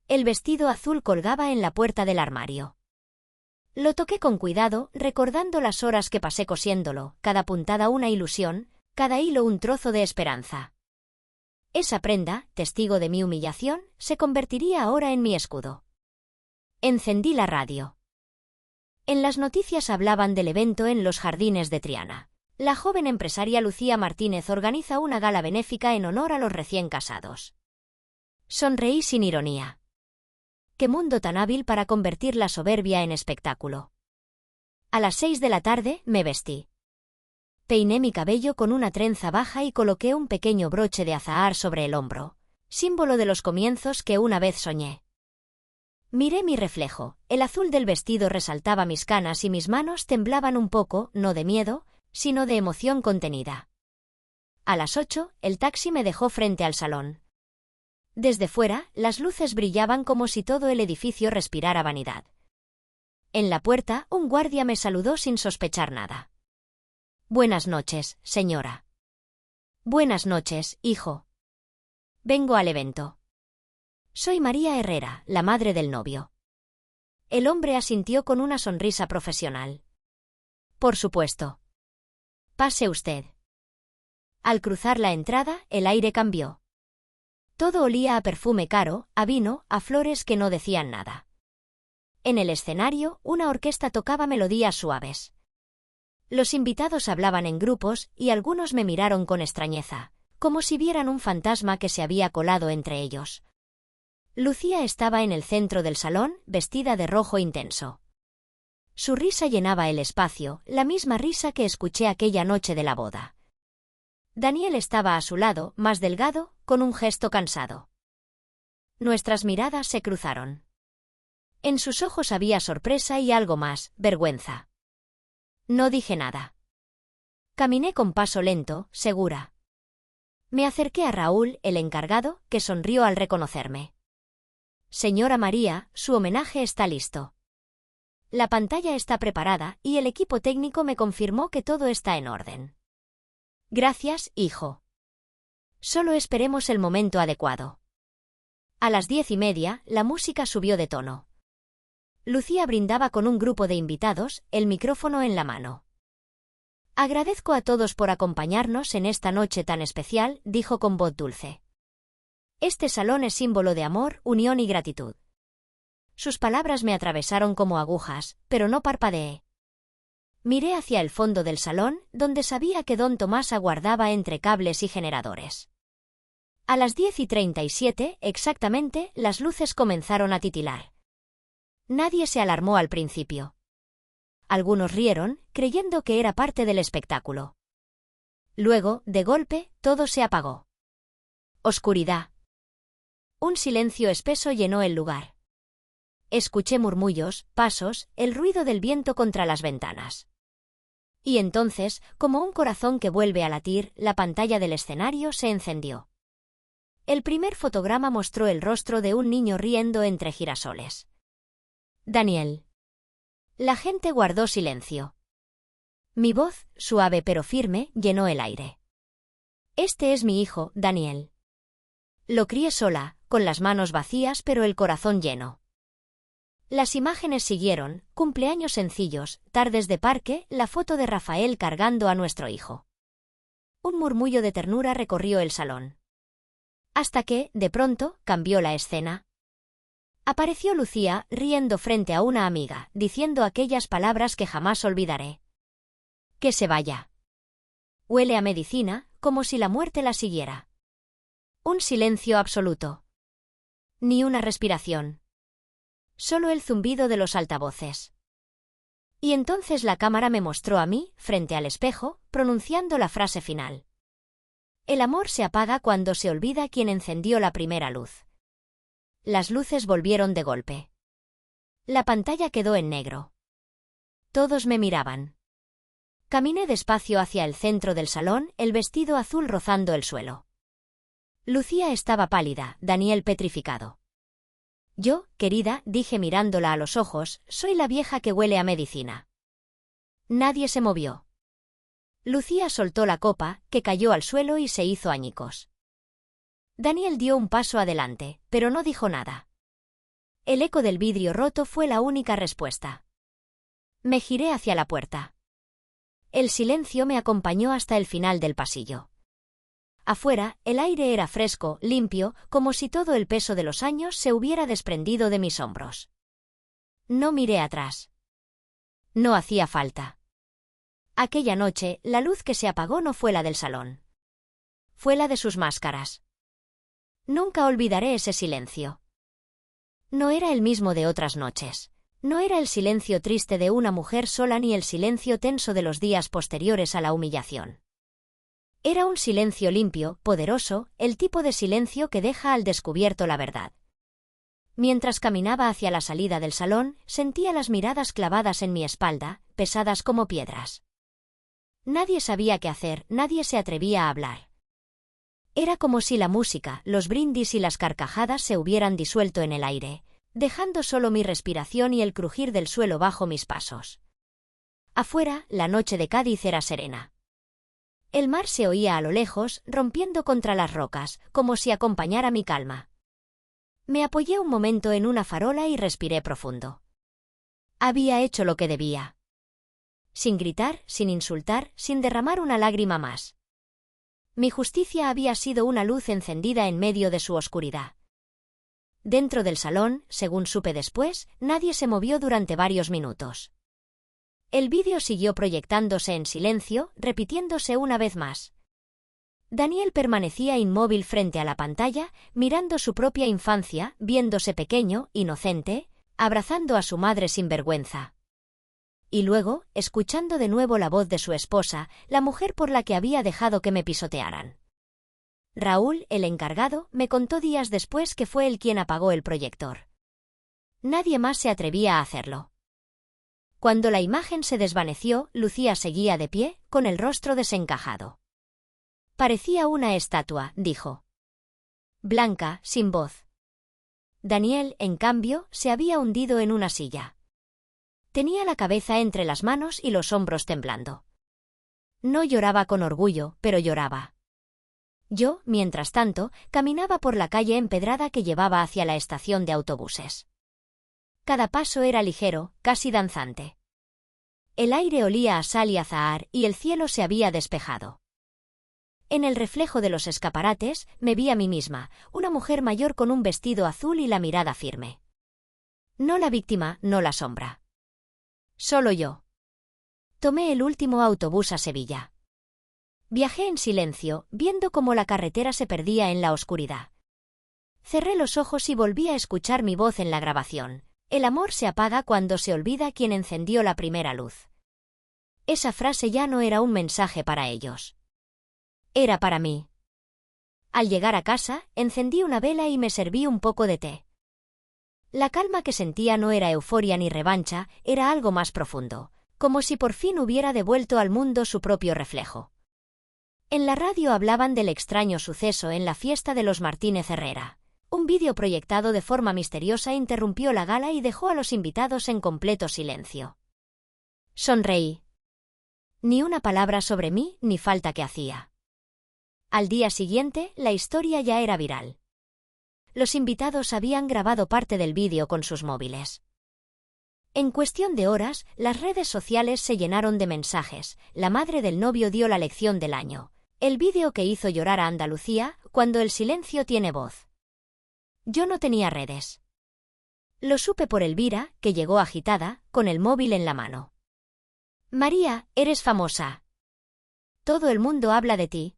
Speaker 1: El vestido azul colgaba en la puerta del armario. Lo toqué con cuidado, recordando las horas que pasé cosiéndolo, cada puntada una ilusión, cada hilo un trozo de esperanza. Esa prenda, testigo de mi humillación, se convertiría ahora en mi escudo. Encendí la radio. En las noticias hablaban del evento en los jardines de Triana. La joven empresaria Lucía Martínez organiza una gala benéfica en honor a los recién casados. Sonreí sin ironía. ¡Qué mundo tan hábil para convertir la soberbia en espectáculo! A las 6 de la tarde me vestí. Peiné mi cabello con una trenza baja y coloqué un pequeño broche de azahar sobre el hombro, símbolo de los comienzos que una vez soñé. Miré mi reflejo, el azul del vestido resaltaba mis canas y mis manos temblaban un poco, no de miedo, sino de emoción contenida. A las 8, el taxi me dejó frente al salón. Desde fuera, las luces brillaban como si todo el edificio respirara vanidad. En la puerta, un guardia me saludó sin sospechar nada. «Buenas noches, señora». «Buenas noches, hijo. Vengo al evento. Soy María Herrera, la madre del novio». El hombre asintió con una sonrisa profesional. «Por supuesto. Pase usted». Al cruzar la entrada, el aire cambió. Todo olía a perfume caro, a vino, a flores que no decían nada. En el escenario, una orquesta tocaba melodías suaves. Los invitados hablaban en grupos y algunos me miraron con extrañeza, como si vieran un fantasma que se había colado entre ellos. Lucía estaba en el centro del salón, vestida de rojo intenso. Su risa llenaba el espacio, la misma risa que escuché aquella noche de la boda. Daniel estaba a su lado, más delgado, con un gesto cansado. Nuestras miradas se cruzaron. En sus ojos había sorpresa y algo más, vergüenza. No dije nada. Caminé con paso lento, segura. Me acerqué a Raúl, el encargado, que sonrió al reconocerme. «Señora María, su homenaje está listo. La pantalla está preparada y el equipo técnico me confirmó que todo está en orden». «Gracias, hijo. Solo esperemos el momento adecuado». A las 10:30, la música subió de tono. Lucía brindaba con un grupo de invitados, el micrófono en la mano. «Agradezco a todos por acompañarnos en esta noche tan especial», dijo con voz dulce. «Este salón es símbolo de amor, unión y gratitud». Sus palabras me atravesaron como agujas, pero no parpadeé. Miré hacia el fondo del salón, donde sabía que don Tomás aguardaba entre cables y generadores. A las 10:37, exactamente, las luces comenzaron a titilar. Nadie se alarmó al principio. Algunos rieron, creyendo que era parte del espectáculo. Luego, de golpe, todo se apagó. Oscuridad. Un silencio espeso llenó el lugar. Escuché murmullos, pasos, el ruido del viento contra las ventanas. Y entonces, como un corazón que vuelve a latir, la pantalla del escenario se encendió. El primer fotograma mostró el rostro de un niño riendo entre girasoles. Daniel. La gente guardó silencio. Mi voz, suave pero firme, llenó el aire. «Este es mi hijo, Daniel». Lo crié sola, con las manos vacías pero el corazón lleno. Las imágenes siguieron, cumpleaños sencillos, tardes de parque, la foto de Rafael cargando a nuestro hijo. Un murmullo de ternura recorrió el salón. Hasta que, de pronto, cambió la escena. Apareció Lucía, riendo frente a una amiga, diciendo aquellas palabras que jamás olvidaré. Que se vaya. Huele a medicina, como si la muerte la siguiera. Un silencio absoluto. Ni una respiración. Solo el zumbido de los altavoces. Y entonces la cámara me mostró a mí, frente al espejo, pronunciando la frase final. El amor se apaga cuando se olvida quien encendió la primera luz. Las luces volvieron de golpe. La pantalla quedó en negro. Todos me miraban. Caminé despacio hacia el centro del salón, el vestido azul rozando el suelo. Lucía estaba pálida, Daniel petrificado. Yo, querida, dije mirándola a los ojos, soy la vieja que huele a medicina. Nadie se movió. Lucía soltó la copa, que cayó al suelo y se hizo añicos. Daniel dio un paso adelante, pero no dijo nada. El eco del vidrio roto fue la única respuesta. Me giré hacia la puerta. El silencio me acompañó hasta el final del pasillo. Afuera, el aire era fresco, limpio, como si todo el peso de los años se hubiera desprendido de mis hombros. No miré atrás. No hacía falta. Aquella noche, la luz que se apagó no fue la del salón. Fue la de sus máscaras. Nunca olvidaré ese silencio. No era el mismo de otras noches. No era el silencio triste de una mujer sola ni el silencio tenso de los días posteriores a la humillación. Era un silencio limpio, poderoso, el tipo de silencio que deja al descubierto la verdad. Mientras caminaba hacia la salida del salón, sentía las miradas clavadas en mi espalda, pesadas como piedras. Nadie sabía qué hacer, nadie se atrevía a hablar. Era como si la música, los brindis y las carcajadas se hubieran disuelto en el aire, dejando solo mi respiración y el crujir del suelo bajo mis pasos. Afuera, la noche de Cádiz era serena. El mar se oía a lo lejos, rompiendo contra las rocas, como si acompañara mi calma. Me apoyé un momento en una farola y respiré profundo. Había hecho lo que debía. Sin gritar, sin insultar, sin derramar una lágrima más. Mi justicia había sido una luz encendida en medio de su oscuridad. Dentro del salón, según supe después, nadie se movió durante varios minutos. El vídeo siguió proyectándose en silencio, repitiéndose una vez más. Daniel permanecía inmóvil frente a la pantalla, mirando su propia infancia, viéndose pequeño, inocente, abrazando a su madre sin vergüenza. Y luego, escuchando de nuevo la voz de su esposa, la mujer por la que había dejado que me pisotearan. Raúl, el encargado, me contó días después que fue él quien apagó el proyector. Nadie más se atrevía a hacerlo. Cuando la imagen se desvaneció, Lucía seguía de pie, con el rostro desencajado. Parecía una estatua, dijo. Blanca, sin voz. Daniel, en cambio, se había hundido en una silla. Tenía la cabeza entre las manos y los hombros temblando. No lloraba con orgullo, pero lloraba. Yo, mientras tanto, caminaba por la calle empedrada que llevaba hacia la estación de autobuses. Cada paso era ligero, casi danzante. El aire olía a sal y azahar, y el cielo se había despejado. En el reflejo de los escaparates, me vi a mí misma, una mujer mayor con un vestido azul y la mirada firme. No la víctima, no la sombra. Solo yo. Tomé el último autobús a Sevilla. Viajé en silencio, viendo cómo la carretera se perdía en la oscuridad. Cerré los ojos y volví a escuchar mi voz en la grabación. El amor se apaga cuando se olvida quien encendió la primera luz. Esa frase ya no era un mensaje para ellos. Era para mí. Al llegar a casa, encendí una vela y me serví un poco de té. La calma que sentía no era euforia ni revancha, era algo más profundo, como si por fin hubiera devuelto al mundo su propio reflejo. En la radio hablaban del extraño suceso en la fiesta de los Martínez Herrera. Un vídeo proyectado de forma misteriosa interrumpió la gala y dejó a los invitados en completo silencio. Sonreí. Ni una palabra sobre mí, ni falta que hacía. Al día siguiente, la historia ya era viral. Los invitados habían grabado parte del vídeo con sus móviles. En cuestión de horas, las redes sociales se llenaron de mensajes. La madre del novio dio la lección del año. El vídeo que hizo llorar a Andalucía, cuando el silencio tiene voz. Yo no tenía redes. Lo supe por Elvira, que llegó agitada, con el móvil en la mano. María, eres famosa. Todo el mundo habla de ti.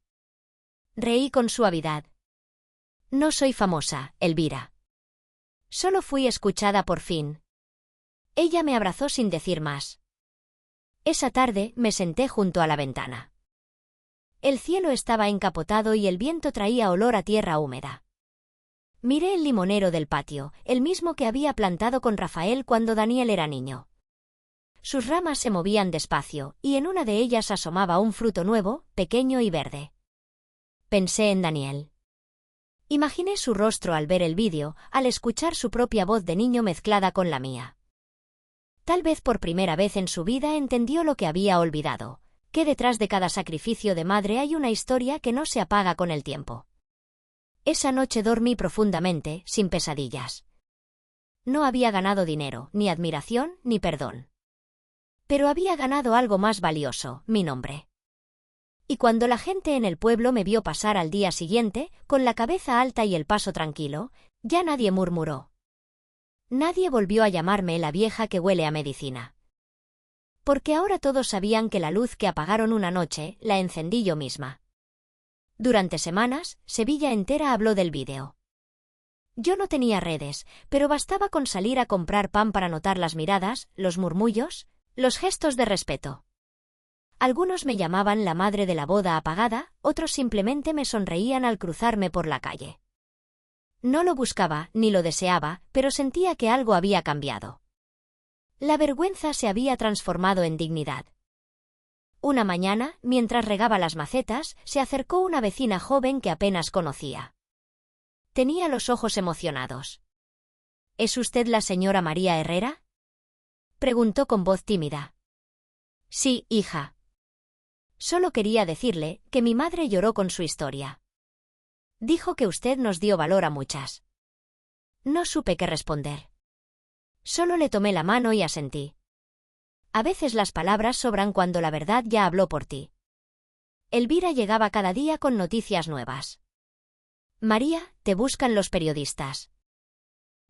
Speaker 1: Reí con suavidad. No soy famosa, Elvira. Solo fui escuchada por fin. Ella me abrazó sin decir más. Esa tarde me senté junto a la ventana. El cielo estaba encapotado y el viento traía olor a tierra húmeda. Miré el limonero del patio, el mismo que había plantado con Rafael cuando Daniel era niño. Sus ramas se movían despacio, y en una de ellas asomaba un fruto nuevo, pequeño y verde. Pensé en Daniel. Imaginé su rostro al ver el vídeo, al escuchar su propia voz de niño mezclada con la mía. Tal vez por primera vez en su vida entendió lo que había olvidado, que detrás de cada sacrificio de madre hay una historia que no se apaga con el tiempo. Esa noche dormí profundamente, sin pesadillas. No había ganado dinero, ni admiración, ni perdón. Pero había ganado algo más valioso, mi nombre. Y cuando la gente en el pueblo me vio pasar al día siguiente, con la cabeza alta y el paso tranquilo, ya nadie murmuró. Nadie volvió a llamarme la vieja que huele a medicina. Porque ahora todos sabían que la luz que apagaron una noche, la encendí yo misma. Durante semanas, Sevilla entera habló del vídeo. Yo no tenía redes, pero bastaba con salir a comprar pan para notar las miradas, los murmullos, los gestos de respeto. Algunos me llamaban la madre de la boda apagada, otros simplemente me sonreían al cruzarme por la calle. No lo buscaba, ni lo deseaba, pero sentía que algo había cambiado. La vergüenza se había transformado en dignidad. Una mañana, mientras regaba las macetas, se acercó una vecina joven que apenas conocía. Tenía los ojos emocionados. ¿Es usted la señora María Herrera?, preguntó con voz tímida. Sí, hija. Solo quería decirle que mi madre lloró con su historia. Dijo que usted nos dio valor a muchas. No supe qué responder. Solo le tomé la mano y asentí. A veces las palabras sobran cuando la verdad ya habló por ti. Elvira llegaba cada día con noticias nuevas. María, te buscan los periodistas.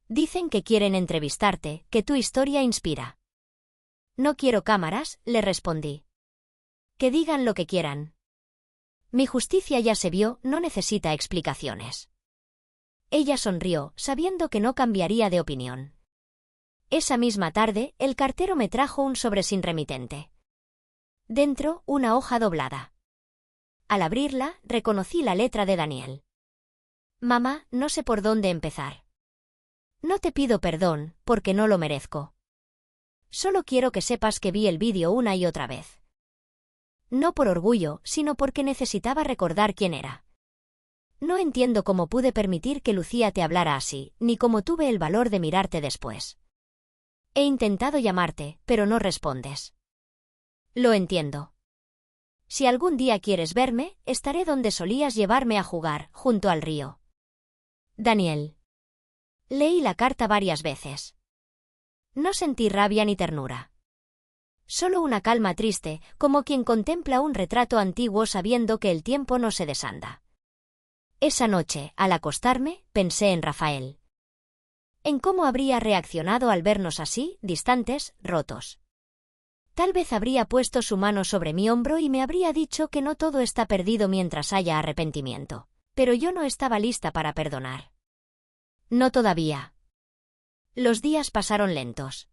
Speaker 1: Dicen que quieren entrevistarte, que tu historia inspira. No quiero cámaras, le respondí. Que digan lo que quieran. Mi justicia ya se vio, no necesita explicaciones. Ella sonrió, sabiendo que no cambiaría de opinión. Esa misma tarde, el cartero me trajo un sobre sin remitente. Dentro, una hoja doblada. Al abrirla, reconocí la letra de Daniel. Mamá, no sé por dónde empezar. No te pido perdón, porque no lo merezco. Solo quiero que sepas que vi el vídeo una y otra vez. No por orgullo, sino porque necesitaba recordar quién era. No entiendo cómo pude permitir que Lucía te hablara así, ni cómo tuve el valor de mirarte después. He intentado llamarte, pero no respondes. Lo entiendo. Si algún día quieres verme, estaré donde solías llevarme a jugar, junto al río. Daniel. Leí la carta varias veces. No sentí rabia ni ternura. Solo una calma triste, como quien contempla un retrato antiguo sabiendo que el tiempo no se desanda. Esa noche, al acostarme, pensé en Rafael. En cómo habría reaccionado al vernos así, distantes, rotos. Tal vez habría puesto su mano sobre mi hombro y me habría dicho que no todo está perdido mientras haya arrepentimiento. Pero yo no estaba lista para perdonar. No todavía. Los días pasaron lentos.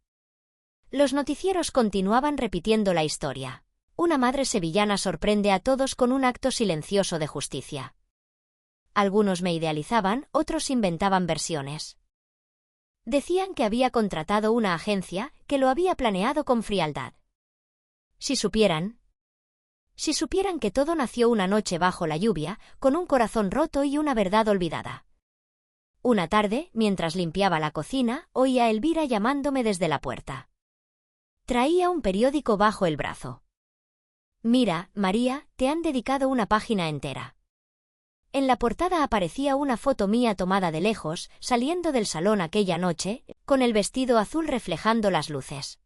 Speaker 1: Los noticieros continuaban repitiendo la historia. Una madre sevillana sorprende a todos con un acto silencioso de justicia. Algunos me idealizaban, otros inventaban versiones. Decían que había contratado una agencia, que lo había planeado con frialdad. Si supieran que todo nació una noche bajo la lluvia, con un corazón roto y una verdad olvidada. Una tarde, mientras limpiaba la cocina, oí a Elvira llamándome desde la puerta. Traía un periódico bajo el brazo. Mira, María, te han dedicado una página entera. En la portada aparecía una foto mía tomada de lejos, saliendo del salón aquella noche, con el vestido azul reflejando las luces.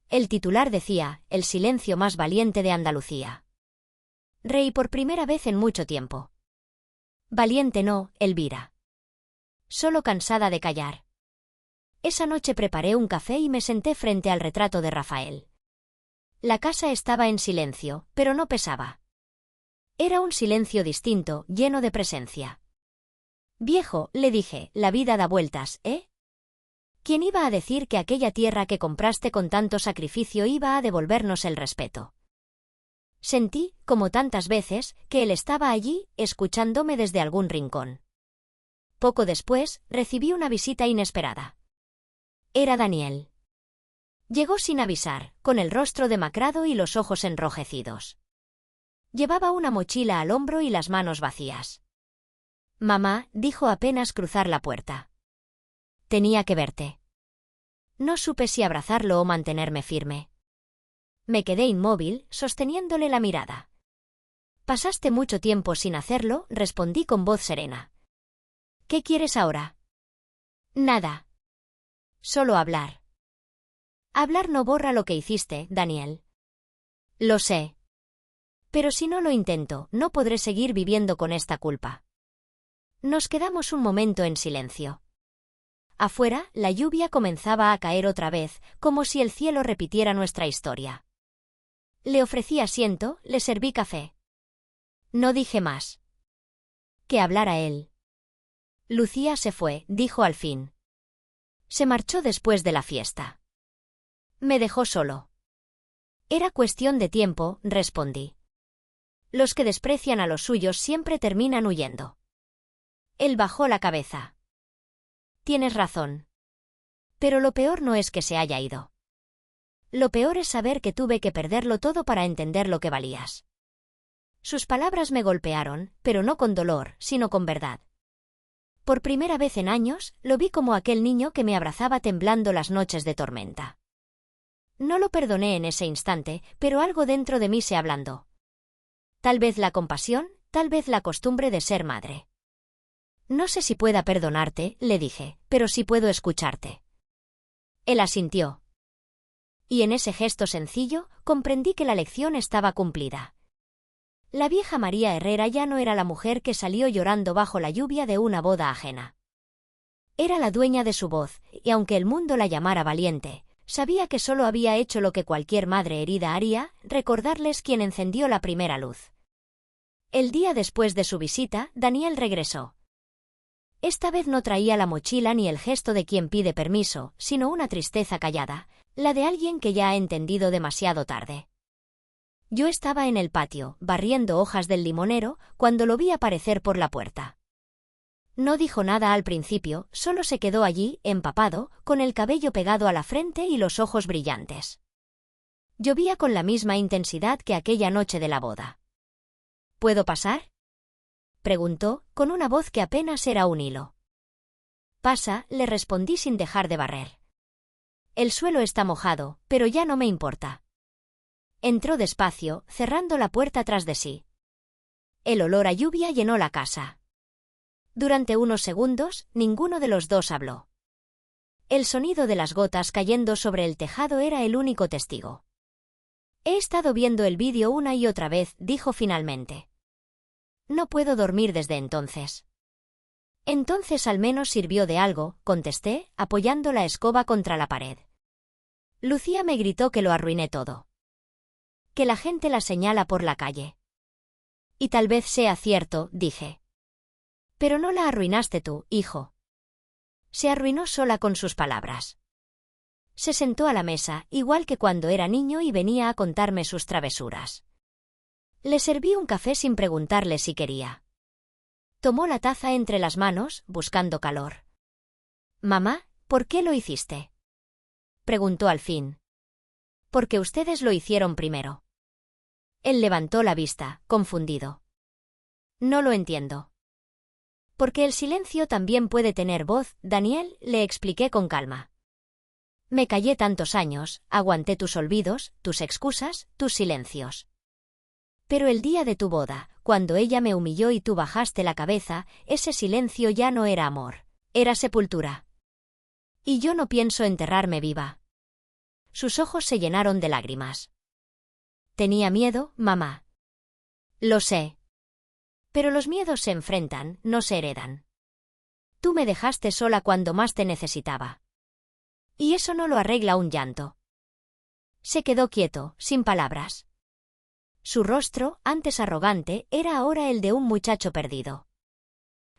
Speaker 1: El titular decía, el silencio más valiente de Andalucía. Reí por primera vez en mucho tiempo. Valiente no, Elvira. Solo cansada de callar. Esa noche preparé un café y me senté frente al retrato de Rafael. La casa estaba en silencio, pero no pesaba. Era un silencio distinto, lleno de presencia. «Viejo», le dije, «la vida da vueltas, ¿eh? ¿Quién iba a decir que aquella tierra que compraste con tanto sacrificio iba a devolvernos el respeto?» Sentí, como tantas veces, que él estaba allí, escuchándome desde algún rincón. Poco después, recibí una visita inesperada. Era Daniel. Llegó sin avisar, con el rostro demacrado y los ojos enrojecidos. Llevaba una mochila al hombro y las manos vacías. «Mamá», dijo apenas cruzar la puerta. «Tenía que verte». No supe si abrazarlo o mantenerme firme. Me quedé inmóvil, sosteniéndole la mirada. «Pasaste mucho tiempo sin hacerlo», respondí con voz serena. «¿Qué quieres ahora?» «Nada. Solo hablar». «Hablar no borra lo que hiciste, Daniel». «Lo sé. Pero si no lo intento, no podré seguir viviendo con esta culpa». Nos quedamos un momento en silencio. Afuera, la lluvia comenzaba a caer otra vez, como si el cielo repitiera nuestra historia. Le ofrecí asiento, le serví café. No dije más. Que hablara él. «Lucía se fue», dijo al fin. «Se marchó después de la fiesta. Me dejó solo». «Era cuestión de tiempo», respondí. «Los que desprecian a los suyos siempre terminan huyendo». Él bajó la cabeza. «Tienes razón. Pero lo peor no es que se haya ido. Lo peor es saber que tuve que perderlo todo para entender lo que valías». Sus palabras me golpearon, pero no con dolor, sino con verdad. Por primera vez en años, lo vi como aquel niño que me abrazaba temblando las noches de tormenta. No lo perdoné en ese instante, pero algo dentro de mí se ablandó. Tal vez la compasión, tal vez la costumbre de ser madre. «No sé si pueda perdonarte», le dije, «pero sí puedo escucharte». Él asintió. Y en ese gesto sencillo, comprendí que la lección estaba cumplida. La vieja María Herrera ya no era la mujer que salió llorando bajo la lluvia de una boda ajena. Era la dueña de su voz, y aunque el mundo la llamara valiente, sabía que solo había hecho lo que cualquier madre herida haría, recordarles quién encendió la primera luz. El día después de su visita, Daniel regresó. Esta vez no traía la mochila ni el gesto de quien pide permiso, sino una tristeza callada, la de alguien que ya ha entendido demasiado tarde. Yo estaba en el patio, barriendo hojas del limonero, cuando lo vi aparecer por la puerta. No dijo nada al principio, solo se quedó allí, empapado, con el cabello pegado a la frente y los ojos brillantes. Llovía con la misma intensidad que aquella noche de la boda. «¿Puedo pasar?», preguntó, con una voz que apenas era un hilo. «Pasa», le respondí sin dejar de barrer. «El suelo está mojado, pero ya no me importa». Entró despacio, cerrando la puerta tras de sí. El olor a lluvia llenó la casa. Durante unos segundos, ninguno de los dos habló. El sonido de las gotas cayendo sobre el tejado era el único testigo. «He estado viendo el vídeo una y otra vez», dijo finalmente. «No puedo dormir desde entonces». «Entonces al menos sirvió de algo», contesté, apoyando la escoba contra la pared. «Lucía me gritó que lo arruiné todo. Que la gente la señala por la calle». «Y tal vez sea cierto», dije. «Pero no la arruinaste tú, hijo». Se arruinó sola con sus palabras. Se sentó a la mesa, igual que cuando era niño y venía a contarme sus travesuras. Le serví un café sin preguntarle si quería. Tomó la taza entre las manos, buscando calor. «Mamá, ¿por qué lo hiciste?», preguntó al fin. «Porque ustedes lo hicieron primero». Él levantó la vista, confundido. «No lo entiendo». «Porque el silencio también puede tener voz, Daniel», le expliqué con calma. «Me callé tantos años, aguanté tus olvidos, tus excusas, tus silencios. Pero el día de tu boda, cuando ella me humilló y tú bajaste la cabeza, ese silencio ya no era amor, era sepultura. Y yo no pienso enterrarme viva». Sus ojos se llenaron de lágrimas. «Tenía miedo, mamá». «Lo sé. Pero los miedos se enfrentan, no se heredan. Tú me dejaste sola cuando más te necesitaba. Y eso no lo arregla un llanto. Se quedó quieto, sin palabras. Su rostro, antes arrogante, era ahora el de un muchacho perdido.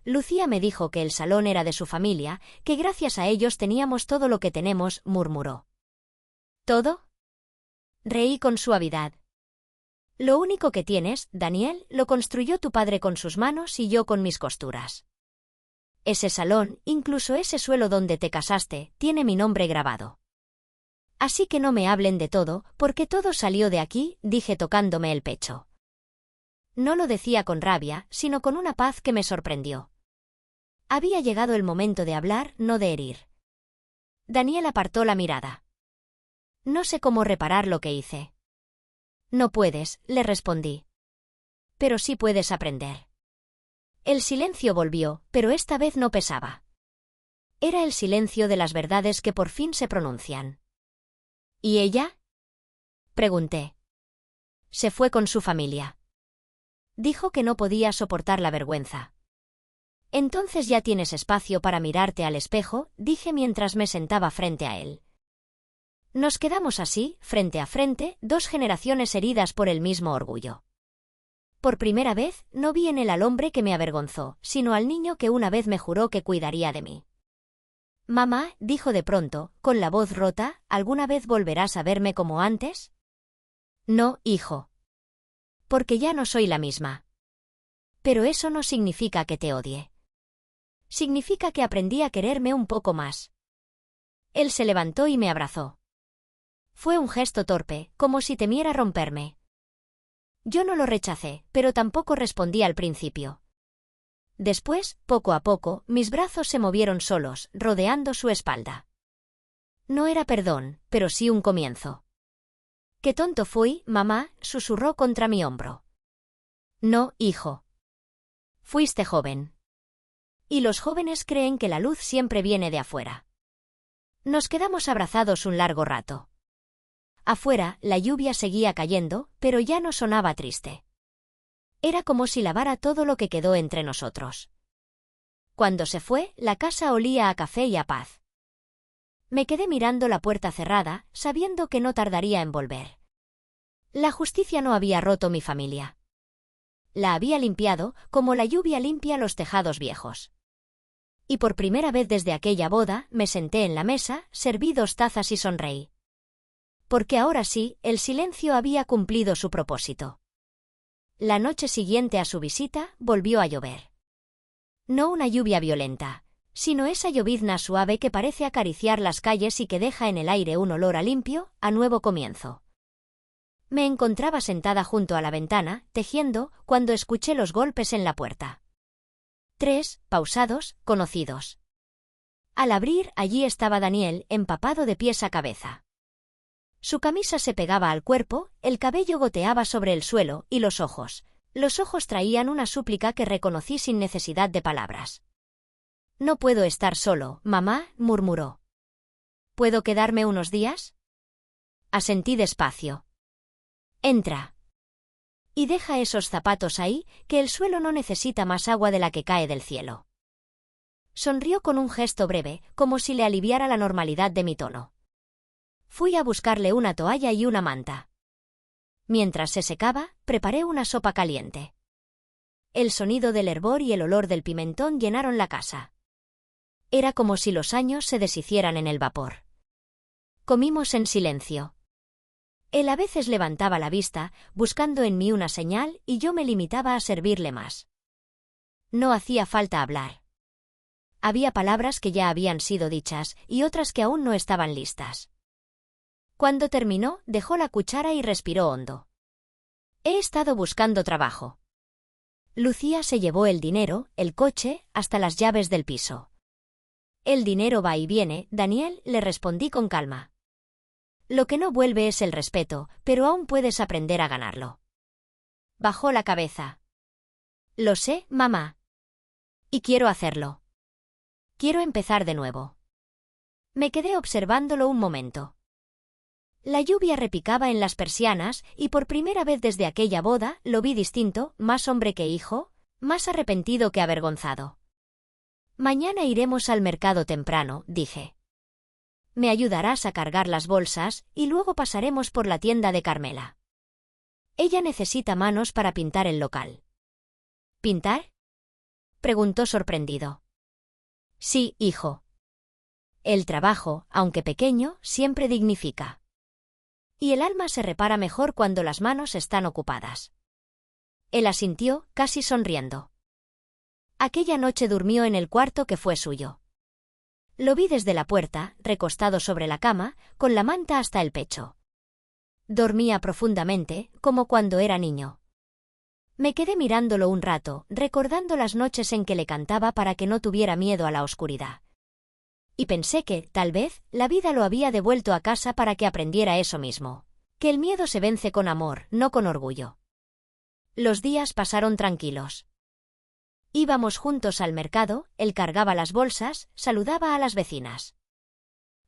Speaker 1: Lucía me dijo que el salón era de su familia, que gracias a ellos teníamos todo lo que tenemos, murmuró. ¿Todo? Reí con suavidad. Lo único que tienes, Daniel, lo construyó tu padre con sus manos y yo con mis costuras. Ese salón, incluso ese suelo donde te casaste, tiene mi nombre grabado. Así que no me hablen de todo, porque todo salió de aquí, dije tocándome el pecho. No lo decía con rabia, sino con una paz que me sorprendió. Había llegado el momento de hablar, no de herir. Daniel apartó la mirada. No sé cómo reparar lo que hice. No puedes, le respondí. Pero sí puedes aprender. El silencio volvió, pero esta vez no pesaba. Era el silencio de las verdades que por fin se pronuncian. ¿Y ella? Pregunté. Se fue con su familia. Dijo que no podía soportar la vergüenza. Entonces ya tienes espacio para mirarte al espejo, dije mientras me sentaba frente a él. Nos quedamos así, frente a frente, dos generaciones heridas por el mismo orgullo. Por primera vez, no vi en él al hombre que me avergonzó, sino al niño que una vez me juró que cuidaría de mí. Mamá, dijo de pronto, con la voz rota, ¿alguna vez volverás a verme como antes? No, hijo. Porque ya no soy la misma. Pero eso no significa que te odie. Significa que aprendí a quererme un poco más. Él se levantó y me abrazó. Fue un gesto torpe, como si temiera romperme. Yo no lo rechacé, pero tampoco respondí al principio. Después, poco a poco, mis brazos se movieron solos, rodeando su espalda. No era perdón, pero sí un comienzo. «Qué tonto fui, mamá», susurró contra mi hombro. «No, hijo. Fuiste joven. Y los jóvenes creen que la luz siempre viene de afuera». Nos quedamos abrazados un largo rato. Afuera, la lluvia seguía cayendo, pero ya no sonaba triste. Era como si lavara todo lo que quedó entre nosotros. Cuando se fue, la casa olía a café y a paz. Me quedé mirando la puerta cerrada, sabiendo que no tardaría en volver. La justicia no había roto mi familia. La había limpiado, como la lluvia limpia los tejados viejos. Y por primera vez desde aquella boda, me senté en la mesa, serví 2 tazas y sonreí. Porque ahora sí, el silencio había cumplido su propósito. La noche siguiente a su visita, volvió a llover. No una lluvia violenta, sino esa llovizna suave que parece acariciar las calles y que deja en el aire un olor a limpio, a nuevo comienzo. Me encontraba sentada junto a la ventana, tejiendo, cuando escuché los golpes en la puerta. 3, pausados, conocidos. Al abrir, allí estaba Daniel, empapado de pies a cabeza. Su camisa se pegaba al cuerpo, el cabello goteaba sobre el suelo, y los ojos traían una súplica que reconocí sin necesidad de palabras. «No puedo estar solo, mamá», murmuró. «¿Puedo quedarme unos días?» Asentí despacio. «Entra. Y deja esos zapatos ahí, que el suelo no necesita más agua de la que cae del cielo». Sonrió con un gesto breve, como si le aliviara la normalidad de mi tono. Fui a buscarle una toalla y una manta. Mientras se secaba, preparé una sopa caliente. El sonido del hervor y el olor del pimentón llenaron la casa. Era como si los años se deshicieran en el vapor. Comimos en silencio. Él a veces levantaba la vista, buscando en mí una señal, y yo me limitaba a servirle más. No hacía falta hablar. Había palabras que ya habían sido dichas, y otras que aún no estaban listas. Cuando terminó, dejó la cuchara y respiró hondo. «He estado buscando trabajo». Lucía se llevó el dinero, el coche, hasta las llaves del piso. «El dinero va y viene, Daniel», le respondí con calma. «Lo que no vuelve es el respeto, pero aún puedes aprender a ganarlo». Bajó la cabeza. «Lo sé, mamá. Y quiero hacerlo. Quiero empezar de nuevo». Me quedé observándolo un momento. La lluvia repicaba en las persianas, y por primera vez desde aquella boda, lo vi distinto, más hombre que hijo, más arrepentido que avergonzado. «Mañana iremos al mercado temprano», dije. Me ayudarás a cargar las bolsas y luego pasaremos por la tienda de Carmela. Ella necesita manos para pintar el local. ¿Pintar?, preguntó sorprendido. Sí, hijo. El trabajo, aunque pequeño, siempre dignifica. Y el alma se repara mejor cuando las manos están ocupadas. Él asintió, casi sonriendo. Aquella noche durmió en el cuarto que fue suyo. Lo vi desde la puerta, recostado sobre la cama, con la manta hasta el pecho. Dormía profundamente, como cuando era niño. Me quedé mirándolo un rato, recordando las noches en que le cantaba para que no tuviera miedo a la oscuridad. Y pensé que, tal vez, la vida lo había devuelto a casa para que aprendiera eso mismo, que el miedo se vence con amor, no con orgullo. Los días pasaron tranquilos. Íbamos juntos al mercado, él cargaba las bolsas, saludaba a las vecinas.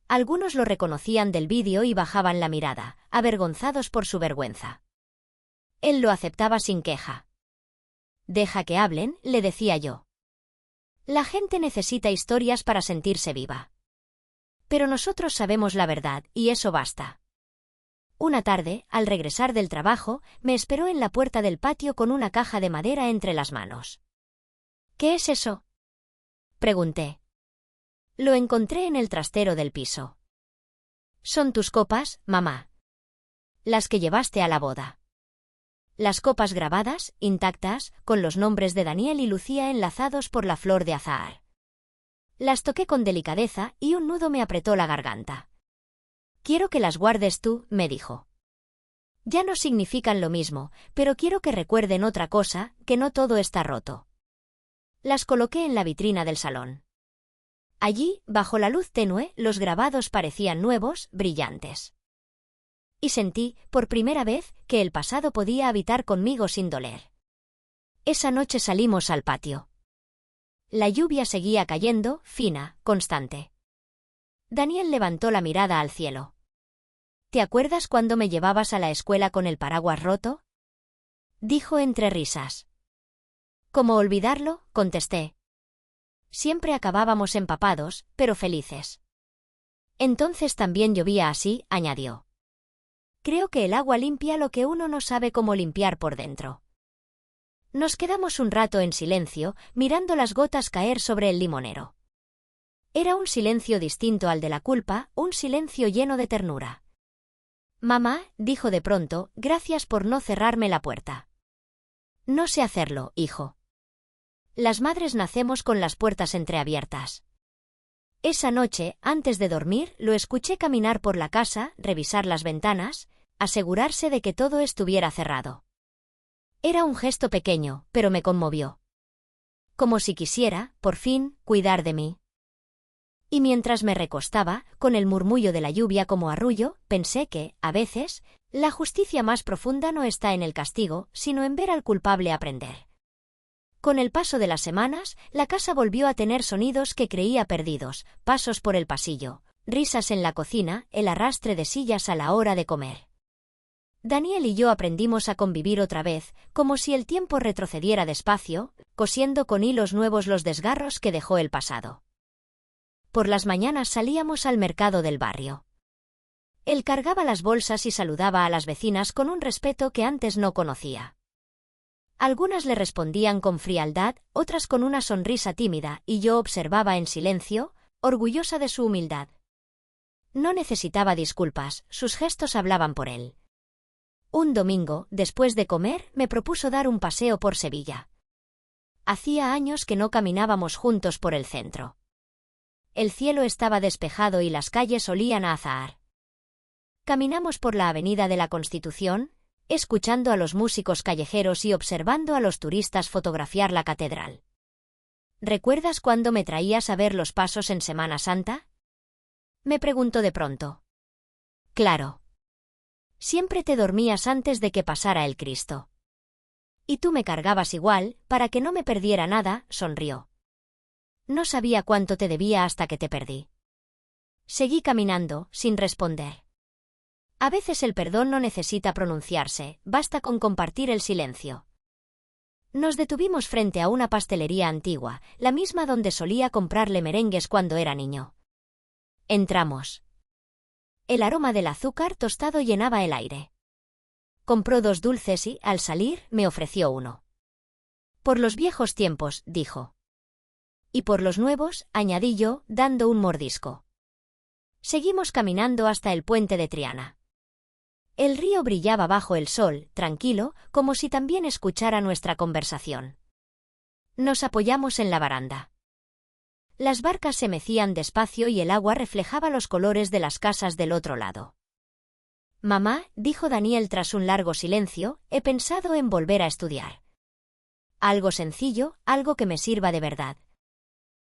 Speaker 1: Algunos lo reconocían del vídeo y bajaban la mirada, avergonzados por su vergüenza. Él lo aceptaba sin queja. Deja que hablen, le decía yo. La gente necesita historias para sentirse viva. Pero nosotros sabemos la verdad, y eso basta. Una tarde, al regresar del trabajo, me esperó en la puerta del patio con una caja de madera entre las manos. ¿Qué es eso?, pregunté. Lo encontré en el trastero del piso. Son tus copas, mamá. Las que llevaste a la boda. Las copas grabadas, intactas, con los nombres de Daniel y Lucía enlazados por la flor de azahar. Las toqué con delicadeza y un nudo me apretó la garganta. Quiero que las guardes tú, me dijo. Ya no significan lo mismo, pero quiero que recuerden otra cosa, que no todo está roto. Las coloqué en la vitrina del salón. Allí, bajo la luz tenue, los grabados parecían nuevos, brillantes. Y sentí, por primera vez, que el pasado podía habitar conmigo sin doler. Esa noche salimos al patio. La lluvia seguía cayendo, fina, constante. Daniel levantó la mirada al cielo. ¿Te acuerdas cuando me llevabas a la escuela con el paraguas roto?, dijo entre risas. ¿Cómo olvidarlo?, contesté. Siempre acabábamos empapados, pero felices. Entonces también llovía así, añadió. Creo que el agua limpia lo que uno no sabe cómo limpiar por dentro. Nos quedamos un rato en silencio, mirando las gotas caer sobre el limonero. Era un silencio distinto al de la culpa, un silencio lleno de ternura. Mamá, dijo de pronto, gracias por no cerrarme la puerta. No sé hacerlo, hijo. Las madres nacemos con las puertas entreabiertas. Esa noche, antes de dormir, lo escuché caminar por la casa, revisar las ventanas, asegurarse de que todo estuviera cerrado. Era un gesto pequeño, pero me conmovió. Como si quisiera, por fin, cuidar de mí. Y mientras me recostaba, con el murmullo de la lluvia como arrullo, pensé que, a veces, la justicia más profunda no está en el castigo, sino en ver al culpable aprender. Con el paso de las semanas, la casa volvió a tener sonidos que creía perdidos, pasos por el pasillo, risas en la cocina, el arrastre de sillas a la hora de comer. Daniel y yo aprendimos a convivir otra vez, como si el tiempo retrocediera despacio, cosiendo con hilos nuevos los desgarros que dejó el pasado. Por las mañanas salíamos al mercado del barrio. Él cargaba las bolsas y saludaba a las vecinas con un respeto que antes no conocía. Algunas le respondían con frialdad, otras con una sonrisa tímida, y yo observaba en silencio, orgullosa de su humildad. No necesitaba disculpas, sus gestos hablaban por él. Un domingo, después de comer, me propuso dar un paseo por Sevilla. Hacía años que no caminábamos juntos por el centro. El cielo estaba despejado y las calles olían a azahar. Caminamos por la Avenida de la Constitución, escuchando a los músicos callejeros y observando a los turistas fotografiar la catedral. ¿Recuerdas cuando me traías a ver los pasos en Semana Santa?, me preguntó de pronto. Claro. Siempre te dormías antes de que pasara el Cristo. Y tú me cargabas igual, para que no me perdiera nada, sonrió. No sabía cuánto te debía hasta que te perdí. Seguí caminando, sin responder. A veces el perdón no necesita pronunciarse, basta con compartir el silencio. Nos detuvimos frente a una pastelería antigua, la misma donde solía comprarle merengues cuando era niño. Entramos. El aroma del azúcar tostado llenaba el aire. Compró 2 dulces y, al salir, me ofreció uno. Por los viejos tiempos, dijo. Y por los nuevos, añadí yo, dando un mordisco. Seguimos caminando hasta el puente de Triana. El río brillaba bajo el sol, tranquilo, como si también escuchara nuestra conversación. Nos apoyamos en la baranda. Las barcas se mecían despacio y el agua reflejaba los colores de las casas del otro lado. Mamá, dijo Daniel tras un largo silencio, he pensado en volver a estudiar. Algo sencillo, algo que me sirva de verdad.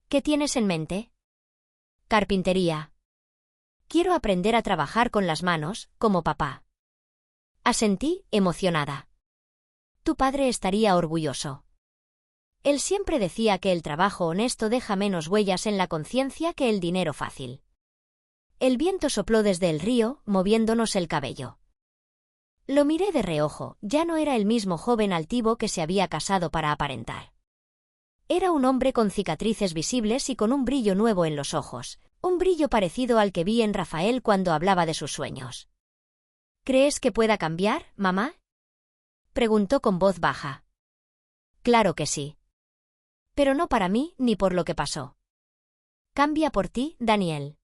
Speaker 1: ¿Qué tienes en mente? Carpintería. Quiero aprender a trabajar con las manos, como papá. Asentí, emocionada. Tu padre estaría orgulloso. Él siempre decía que el trabajo honesto deja menos huellas en la conciencia que el dinero fácil. El viento sopló desde el río, moviéndonos el cabello. Lo miré de reojo, ya no era el mismo joven altivo que se había casado para aparentar. Era un hombre con cicatrices visibles y con un brillo nuevo en los ojos, un brillo parecido al que vi en Rafael cuando hablaba de sus sueños. ¿Crees que pueda cambiar, mamá? Preguntó con voz baja. Claro que sí. Pero no para mí ni por lo que pasó. Cambia por ti, Daniel.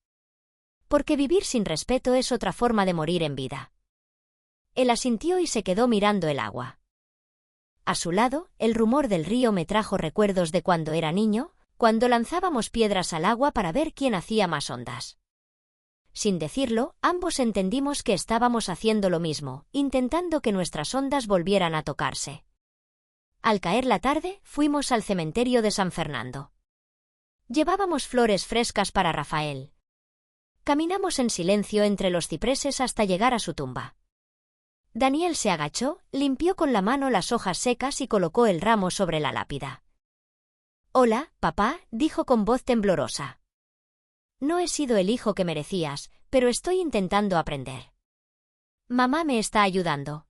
Speaker 1: Porque vivir sin respeto es otra forma de morir en vida. Él asintió y se quedó mirando el agua. A su lado, el rumor del río me trajo recuerdos de cuando era niño, cuando lanzábamos piedras al agua para ver quién hacía más ondas. Sin decirlo, ambos entendimos que estábamos haciendo lo mismo, intentando que nuestras ondas volvieran a tocarse. Al caer la tarde, fuimos al cementerio de San Fernando. Llevábamos flores frescas para Rafael. Caminamos en silencio entre los cipreses hasta llegar a su tumba. Daniel se agachó, limpió con la mano las hojas secas y colocó el ramo sobre la lápida. Hola, papá, dijo con voz temblorosa. No he sido el hijo que merecías, pero estoy intentando aprender. Mamá me está ayudando.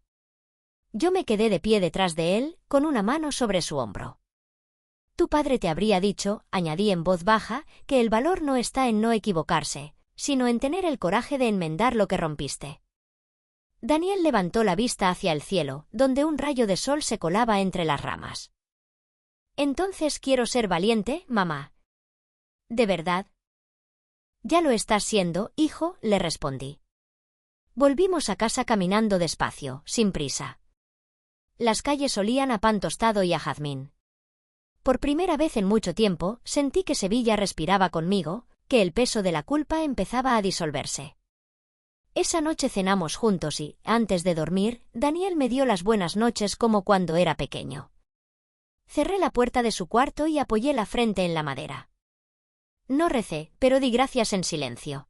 Speaker 1: Yo me quedé de pie detrás de él, con una mano sobre su hombro. Tu padre te habría dicho, añadí en voz baja, que el valor no está en no equivocarse, sino en tener el coraje de enmendar lo que rompiste. Daniel levantó la vista hacia el cielo, donde un rayo de sol se colaba entre las ramas. Entonces quiero ser valiente, mamá. ¿De verdad? Ya lo estás siendo, hijo, le respondí. Volvimos a casa caminando despacio, sin prisa. Las calles olían a pan tostado y a jazmín. Por primera vez en mucho tiempo, sentí que Sevilla respiraba conmigo, que el peso de la culpa empezaba a disolverse. Esa noche cenamos juntos y, antes de dormir, Daniel me dio las buenas noches como cuando era pequeño. Cerré la puerta de su cuarto y apoyé la frente en la madera. No recé, pero di gracias en silencio.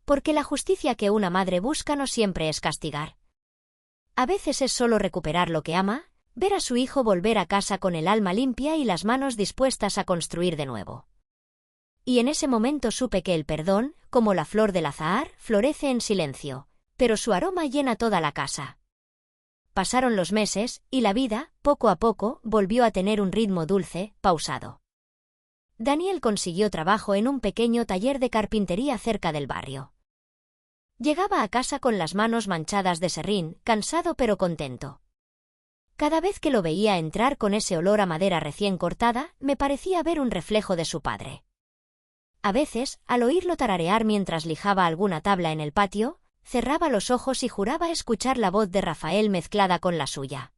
Speaker 1: Porque la justicia que una madre busca no siempre es castigar. A veces es solo recuperar lo que ama, ver a su hijo volver a casa con el alma limpia y las manos dispuestas a construir de nuevo. Y en ese momento supe que el perdón, como la flor del azahar, florece en silencio, pero su aroma llena toda la casa. Pasaron los meses, y la vida, poco a poco, volvió a tener un ritmo dulce, pausado. Daniel consiguió trabajo en un pequeño taller de carpintería cerca del barrio. Llegaba a casa con las manos manchadas de serrín, cansado pero contento. Cada vez que lo veía entrar con ese olor a madera recién cortada, me parecía ver un reflejo de su padre. A veces, al oírlo tararear mientras lijaba alguna tabla en el patio, cerraba los ojos y juraba escuchar la voz de Rafael mezclada con la suya.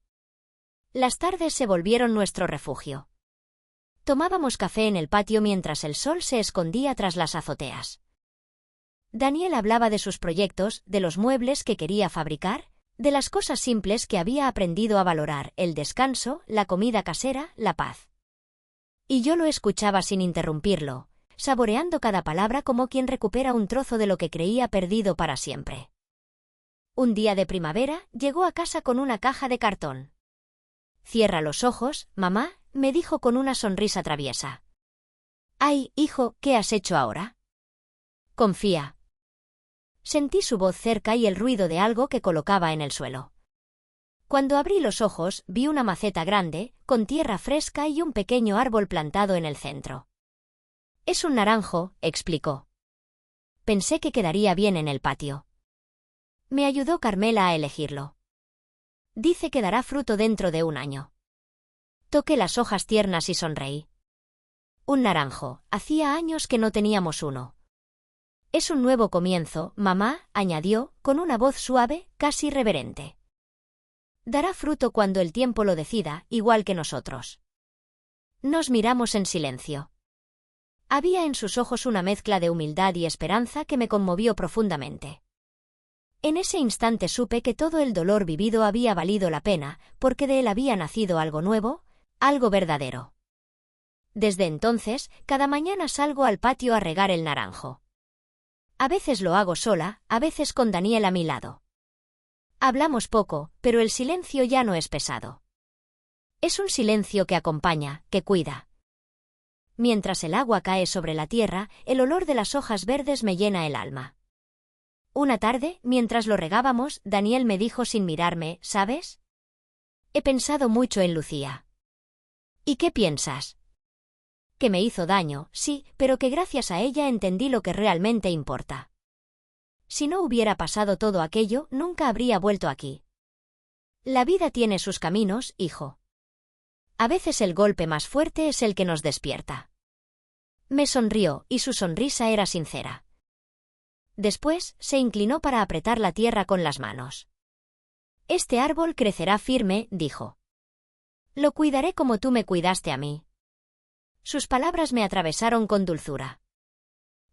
Speaker 1: Las tardes se volvieron nuestro refugio. Tomábamos café en el patio mientras el sol se escondía tras las azoteas. Daniel hablaba de sus proyectos, de los muebles que quería fabricar, de las cosas simples que había aprendido a valorar, el descanso, la comida casera, la paz. Y yo lo escuchaba sin interrumpirlo, saboreando cada palabra como quien recupera un trozo de lo que creía perdido para siempre. Un día de primavera, llegó a casa con una caja de cartón. «Cierra los ojos, mamá», me dijo con una sonrisa traviesa. «Ay, hijo, ¿qué has hecho ahora?» «Confía». Sentí su voz cerca y el ruido de algo que colocaba en el suelo. Cuando abrí los ojos, vi una maceta grande, con tierra fresca y un pequeño árbol plantado en el centro. «Es un naranjo», explicó. Pensé que quedaría bien en el patio. Me ayudó Carmela a elegirlo. Dice que dará fruto dentro de un año. Toqué las hojas tiernas y sonreí. Un naranjo, hacía años que no teníamos uno. Es un nuevo comienzo, mamá, añadió, con una voz suave, casi reverente. Dará fruto cuando el tiempo lo decida, igual que nosotros. Nos miramos en silencio. Había en sus ojos una mezcla de humildad y esperanza que me conmovió profundamente. En ese instante supe que todo el dolor vivido había valido la pena, porque de él había nacido algo nuevo, algo verdadero. Desde entonces, cada mañana salgo al patio a regar el naranjo. A veces lo hago sola, a veces con Daniel a mi lado. Hablamos poco, pero el silencio ya no es pesado. Es un silencio que acompaña, que cuida. Mientras el agua cae sobre la tierra, el olor de las hojas verdes me llena el alma. Una tarde, mientras lo regábamos, Daniel me dijo sin mirarme, ¿sabes? He pensado mucho en Lucía. ¿Y qué piensas? Que me hizo daño, sí, pero que gracias a ella entendí lo que realmente importa. Si no hubiera pasado todo aquello, nunca habría vuelto aquí. La vida tiene sus caminos, hijo. A veces el golpe más fuerte es el que nos despierta. Me sonrió, y su sonrisa era sincera. Después, se inclinó para apretar la tierra con las manos. Este árbol crecerá firme, dijo. Lo cuidaré como tú me cuidaste a mí. Sus palabras me atravesaron con dulzura.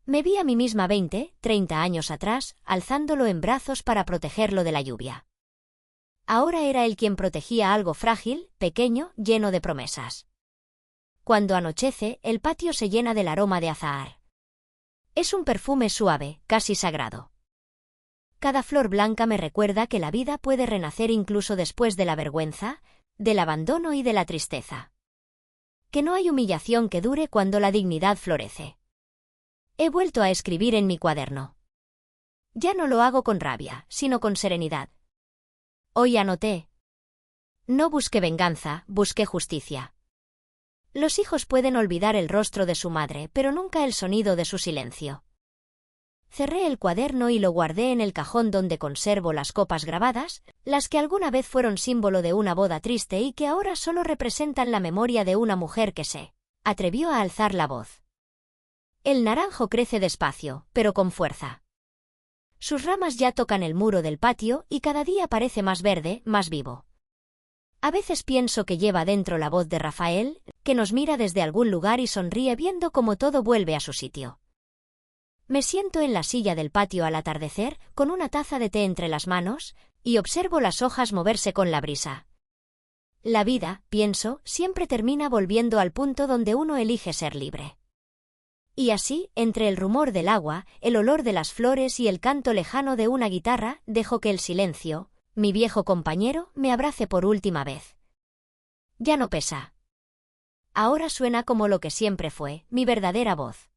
Speaker 1: Me vi a mí misma 20, 30 años atrás, alzándolo en brazos para protegerlo de la lluvia. Ahora era él quien protegía algo frágil, pequeño, lleno de promesas. Cuando anochece, el patio se llena del aroma de azahar. Es un perfume suave, casi sagrado. Cada flor blanca me recuerda que la vida puede renacer incluso después de la vergüenza, del abandono y de la tristeza. Que no hay humillación que dure cuando la dignidad florece. He vuelto a escribir en mi cuaderno. Ya no lo hago con rabia, sino con serenidad. Hoy anoté. No busqué venganza, busqué justicia. Los hijos pueden olvidar el rostro de su madre, pero nunca el sonido de su silencio. Cerré el cuaderno y lo guardé en el cajón donde conservo las copas grabadas, las que alguna vez fueron símbolo de una boda triste y que ahora solo representan la memoria de una mujer que se atrevió a alzar la voz. El naranjo crece despacio, pero con fuerza. Sus ramas ya tocan el muro del patio y cada día parece más verde, más vivo. A veces pienso que lleva dentro la voz de Rafael, que nos mira desde algún lugar y sonríe viendo cómo todo vuelve a su sitio. Me siento en la silla del patio al atardecer, con una taza de té entre las manos, y observo las hojas moverse con la brisa. La vida, pienso, siempre termina volviendo al punto donde uno elige ser libre. Y así, entre el rumor del agua, el olor de las flores y el canto lejano de una guitarra, dejo que el silencio, mi viejo compañero, me abrace por última vez. Ya no pesa. Ahora suena como lo que siempre fue, mi verdadera voz.